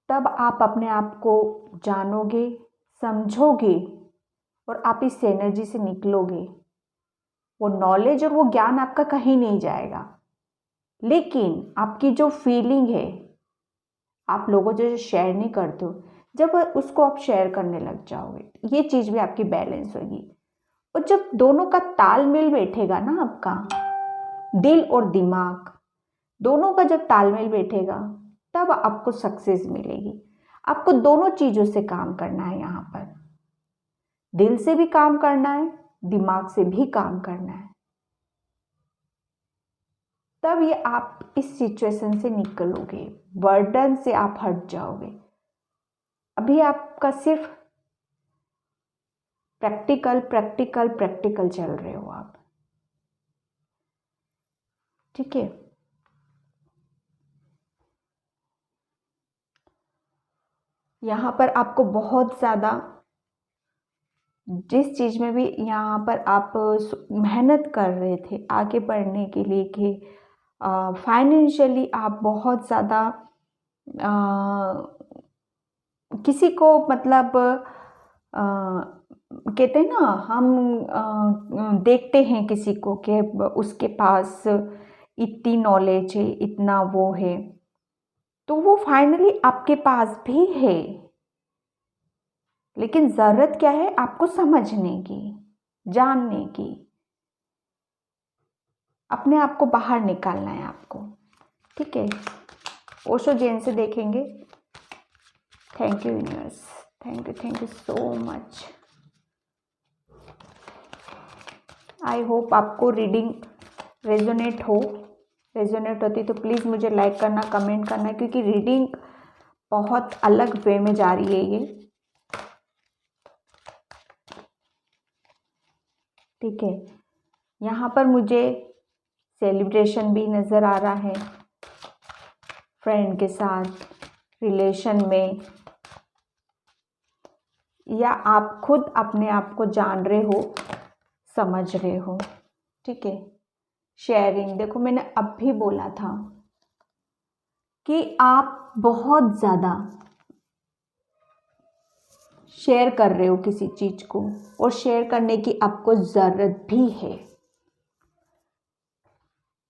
तब आप अपने आप को जानोगे, समझोगे और आप इस एनर्जी से निकलोगे। वो नॉलेज और वो ज्ञान आपका कहीं नहीं जाएगा, लेकिन आपकी जो फीलिंग है, आप लोगों जो शेयर नहीं करते हो, जब उसको आप शेयर करने लग जाओगे, ये चीज़ भी आपकी बैलेंस होगी। और जब दोनों का तालमेल बैठेगा ना, आपका दिल और दिमाग दोनों का जब तालमेल बैठेगा, तब आपको सक्सेस मिलेगी। आपको दोनों चीज़ों से काम करना है। यहाँ पर दिल से भी काम करना है, दिमाग से भी काम करना है, तब ये आप इस सिचुएशन से निकलोगे, बर्डन से आप हट जाओगे। अभी आपका सिर्फ प्रैक्टिकल प्रैक्टिकल प्रैक्टिकल चल रहे हो आप। ठीक है, यहाँ पर आपको बहुत ज़्यादा, जिस चीज़ में भी यहाँ पर आप मेहनत कर रहे थे आगे बढ़ने के लिए, कि फाइनेंशियली आप बहुत ज़्यादा किसी को मतलब कहते हैं ना, हम देखते हैं किसी को कि उसके पास इतनी नॉलेज है, इतना वो है, तो वो फाइनली आपके पास भी है, लेकिन ज़रूरत क्या है, आपको समझने की, जानने की, अपने आप को बाहर निकालना है आपको। ठीक है, ओशो जैन से देखेंगे। Thank you universe, thank you so much. I hope आपको रीडिंग रेजोनेट होती तो प्लीज़ मुझे लाइक करना, कमेंट करना, क्योंकि रीडिंग बहुत अलग वे में जा रही है ये। ठीक है, यहाँ पर मुझे सेलिब्रेशन भी नज़र आ रहा है, फ्रेंड के साथ, रिलेशन में, या आप खुद अपने आप को जान रहे हो, समझ रहे हो। ठीक है, शेयरिंग, देखो मैंने अब भी बोला था कि आप बहुत ज़्यादा शेयर कर रहे हो किसी चीज़ को, और शेयर करने की आपको ज़रूरत भी है।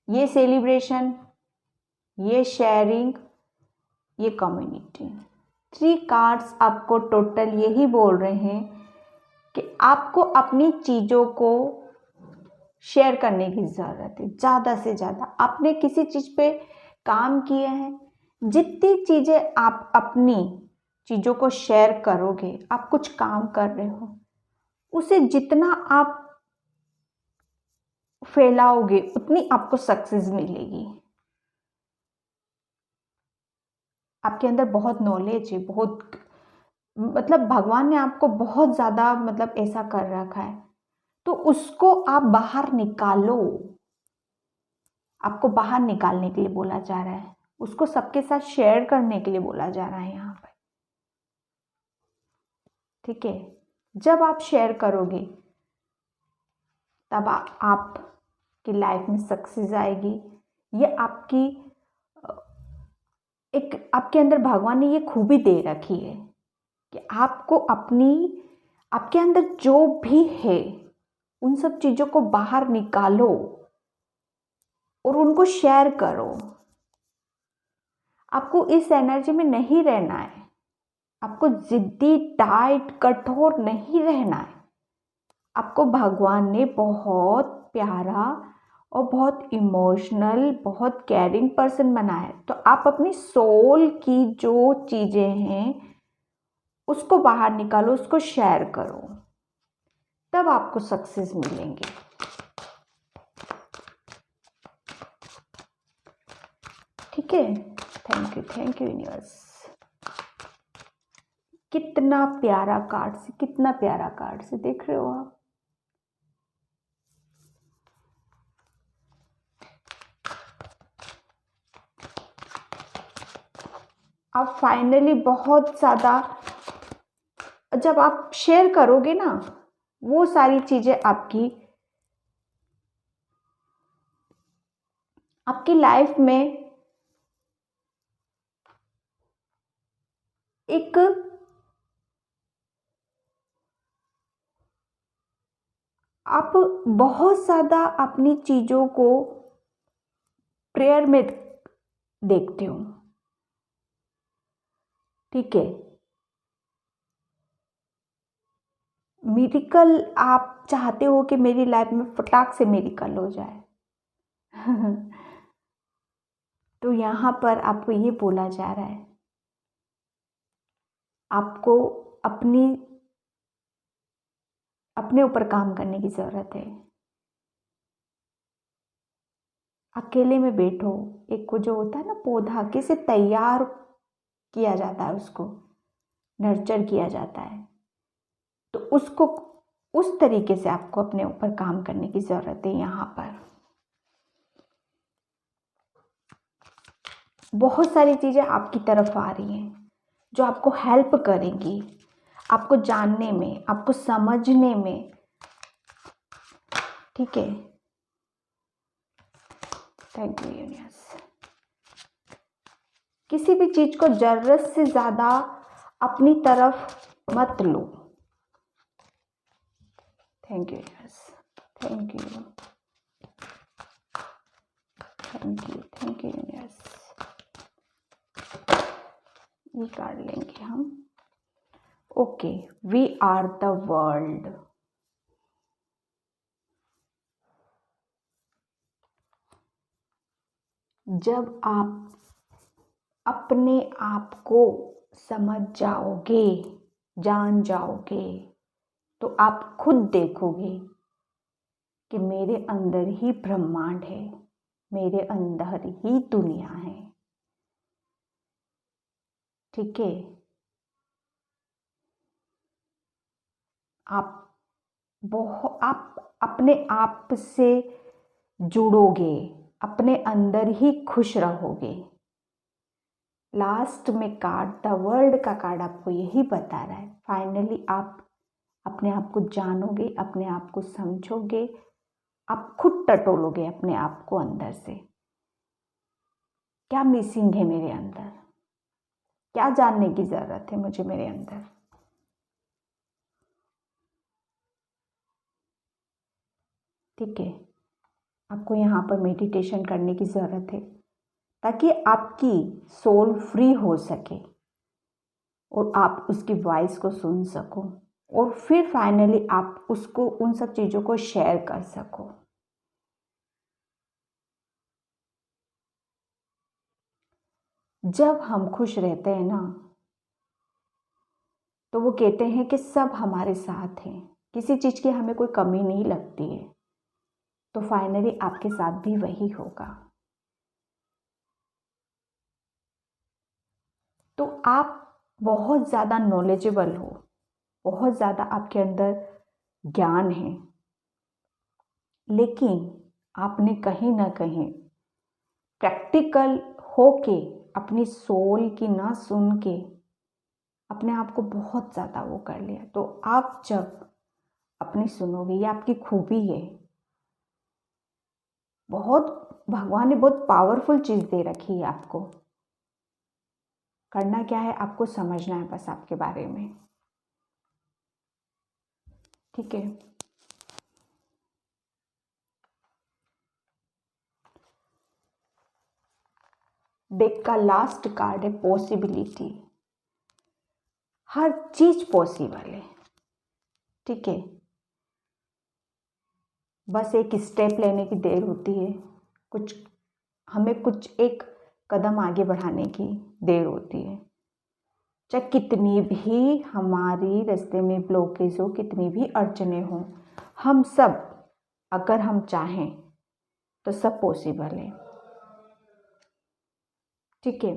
ये सेलिब्रेशन, ये शेयरिंग, ये कम्युनिटी, 3 कार्ड्स आपको टोटल यही बोल रहे हैं कि आपको अपनी चीज़ों को शेयर करने की ज़रूरत है, ज़्यादा से ज़्यादा। आपने किसी चीज़ पे काम किए हैं, जितनी चीज़ें आप अपनी चीज़ों को शेयर करोगे, आप कुछ काम कर रहे हो, उसे जितना आप फैलाओगे उतनी आपको सक्सेस मिलेगी। आपके अंदर बहुत नॉलेज है, बहुत, मतलब भगवान ने आपको बहुत ज़्यादा मतलब ऐसा कर रखा है, तो उसको आप बाहर निकालो। आपको बाहर निकालने के लिए बोला जा रहा है, उसको सबके साथ शेयर करने के लिए बोला जा रहा है यहाँ पर। ठीक है, जब आप शेयर करोगे तब आपकी लाइफ में सक्सेस आएगी। ये आपकी एक, आपके अंदर भगवान ने ये खूबी दे रखी है कि आपको आपके अंदर जो भी है उन सब चीज़ों को बाहर निकालो और उनको शेयर करो। आपको इस एनर्जी में नहीं रहना है, आपको जिद्दी, टाइट, कठोर नहीं रहना है। आपको भगवान ने बहुत प्यारा और बहुत इमोशनल, बहुत केयरिंग पर्सन बनाया है। तो आप अपनी सोल की जो चीज़ें हैं उसको बाहर निकालो, उसको शेयर करो, तब आपको सक्सेस मिलेंगे। ठीक है, थैंक यू यूनिवर्स। कितना प्यारा कार्ड से, कितना प्यारा कार्ड से, देख रहे हो आप। आप फाइनली बहुत ज़्यादा, जब आप शेयर करोगे ना, वो सारी चीज़ें आपकी लाइफ में एक आप बहुत ज़्यादा अपनी चीज़ों को प्रेयर में देखते हो। ठीक है, मिरेकल आप चाहते हो कि मेरी लाइफ में फटाक से मिरेकल हो जाए। तो यहाँ पर आपको ये बोला जा रहा है, आपको अपने ऊपर काम करने की ज़रूरत है। अकेले में बैठो, एक जो होता है ना पौधा, कैसे तैयार किया जाता है, उसको नर्चर किया जाता है, तो उसको उस तरीके से आपको अपने ऊपर काम करने की ज़रूरत है। यहाँ पर बहुत सारी चीज़ें आपकी तरफ आ रही हैं जो आपको हेल्प करेंगी, आपको जानने में, आपको समझने में। ठीक है, थैंक यू यूनिवर्स। किसी भी चीज़ को ज़रूरत से ज़्यादा अपनी तरफ मत लो। Thank you universe, thank you, thank you universe. ये कार्ड लेंगे हम। Okay, we are the world. जब आप अपने आप को समझ जाओगे, जान जाओगे, तो आप खुद देखोगे कि मेरे अंदर ही ब्रह्मांड है, मेरे अंदर ही दुनिया है। ठीक है, आप अपने आप से जुड़ोगे, अपने अंदर ही खुश रहोगे। लास्ट में कार्ड, द वर्ल्ड का कार्ड आपको यही बता रहा है, फाइनली आप अपने आप को जानोगे, अपने आप को समझोगे, आप खुद टटोलोगे अपने आप को अंदर से। क्या मिसिंग है मेरे अंदर, क्या जानने की ज़रूरत है मुझे मेरे अंदर। ठीक है, आपको यहाँ पर मेडिटेशन करने की ज़रूरत है ताकि आपकी सोल फ्री हो सके और आप उसकी वॉइस को सुन सको और फिर फाइनली आप उसको, उन सब चीज़ों को शेयर कर सको। जब हम खुश रहते हैं ना, तो वो कहते हैं कि सब हमारे साथ हैं, किसी चीज़ की हमें कोई कमी नहीं लगती है। तो फाइनली आपके साथ भी वही होगा। तो आप बहुत ज़्यादा नॉलेजेबल हो, बहुत ज़्यादा आपके अंदर ज्ञान है, लेकिन आपने कहीं ना कहीं प्रैक्टिकल होके अपनी सोल की ना सुन के अपने आप को बहुत ज़्यादा वो कर लिया। तो आप जब अपनी सुनोगे, ये आपकी खूबी है, बहुत भगवान ने बहुत पावरफुल चीज़ दे रखी है आपको। करना क्या है, आपको समझना है बस आपके बारे में। ठीक है, डेक का लास्ट कार्ड है पॉसिबिलिटी। हर चीज पॉसिबल है। ठीक है, बस एक स्टेप लेने की देर होती है, हमें कुछ एक कदम आगे बढ़ाने की देर होती है। चाहे कितनी भी हमारी रास्ते में ब्लॉकेज हो, कितनी भी अड़चने हो, हम सब अगर हम चाहें तो सब पॉसिबल है। ठीक है,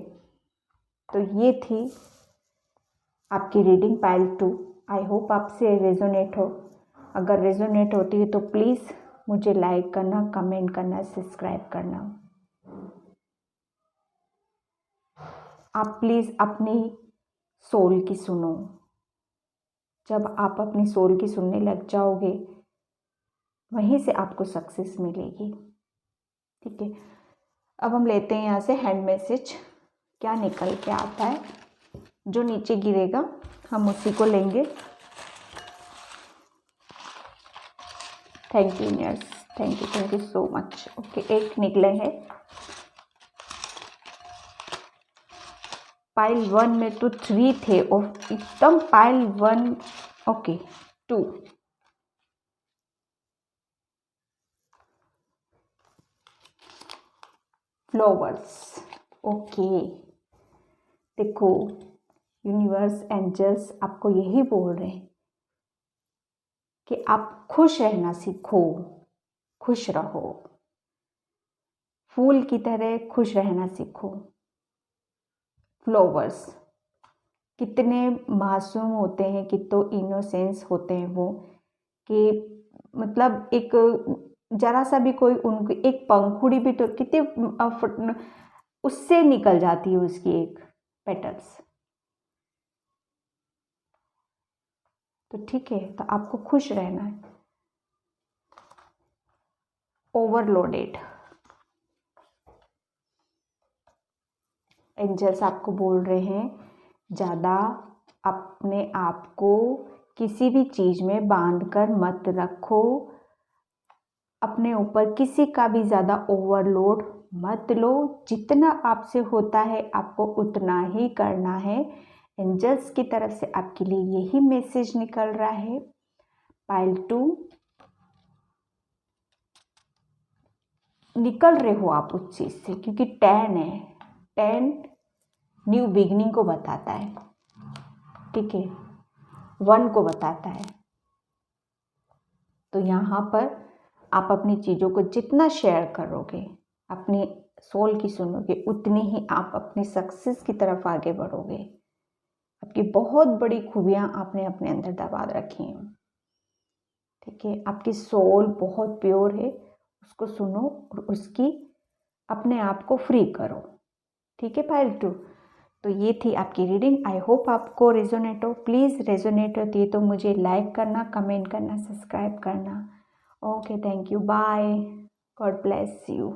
तो ये थी आपकी रीडिंग पाइल 2। आई होप आपसे रेजोनेट हो। अगर रेजोनेट होती है तो प्लीज़ मुझे लाइक करना, कमेंट करना, सब्सक्राइब करना। आप प्लीज़ अपनी सोल की सुनो। जब आप अपनी सोल की सुनने लग जाओगे, वहीं से आपको सक्सेस मिलेगी। ठीक है, अब हम लेते हैं यहाँ से हैंड मैसेज, क्या निकल के आता है। जो नीचे गिरेगा हम उसी को लेंगे। Thank you universe, thank you so much. Okay, एक निकले हैं। पाइल 1 में तो 3 थे और एकदम पाइल 1, ओके 2। फ्लावर्स। ओके, देखो यूनिवर्स, एंजल्स आपको यही बोल रहे हैं कि आप खुश रहना सीखो, खुश रहो, फूल की तरह खुश रहना सीखो। फ्लावर्स कितने मासूम होते हैं, कितने इनोसेंस होते हैं वो, कि मतलब एक जरा सा भी कोई उनकी एक पंखुड़ी भी तो कितने उससे निकल जाती है उसकी एक पेटल्स। तो ठीक है, तो आपको खुश रहना है। ओवरलोडेड, एंजल्स आपको बोल रहे हैं ज़्यादा अपने आप को किसी भी चीज़ में बांध कर मत रखो। अपने ऊपर किसी का भी ज़्यादा ओवरलोड मत लो। जितना आपसे होता है आपको उतना ही करना है। एंजल्स की तरफ से आपके लिए यही मैसेज निकल रहा है। पाइल 2, निकल रहे हो आप उस चीज़ से, क्योंकि 10 है। 10 न्यू बिगनिंग को बताता है। ठीक है, 1 को बताता है। तो यहाँ पर आप अपनी चीज़ों को जितना शेयर करोगे, अपनी सोल की सुनोगे, उतनी ही आप अपनी सक्सेस की तरफ आगे बढ़ोगे। आपकी बहुत बड़ी खूबियाँ आपने अपने अंदर दबा रखी हैं। ठीक है, आपकी सोल बहुत प्योर है, उसको सुनो और उसकी अपने आप को फ्री करो। ठीक है, पाइल 2। तो ये थी आपकी रीडिंग। आई होप आपको रेजोनेट हो। प्लीज़ रेजोनेट होती है तो मुझे लाइक करना, कमेंट करना, सब्सक्राइब करना। Okay, thank you, bye, god bless you.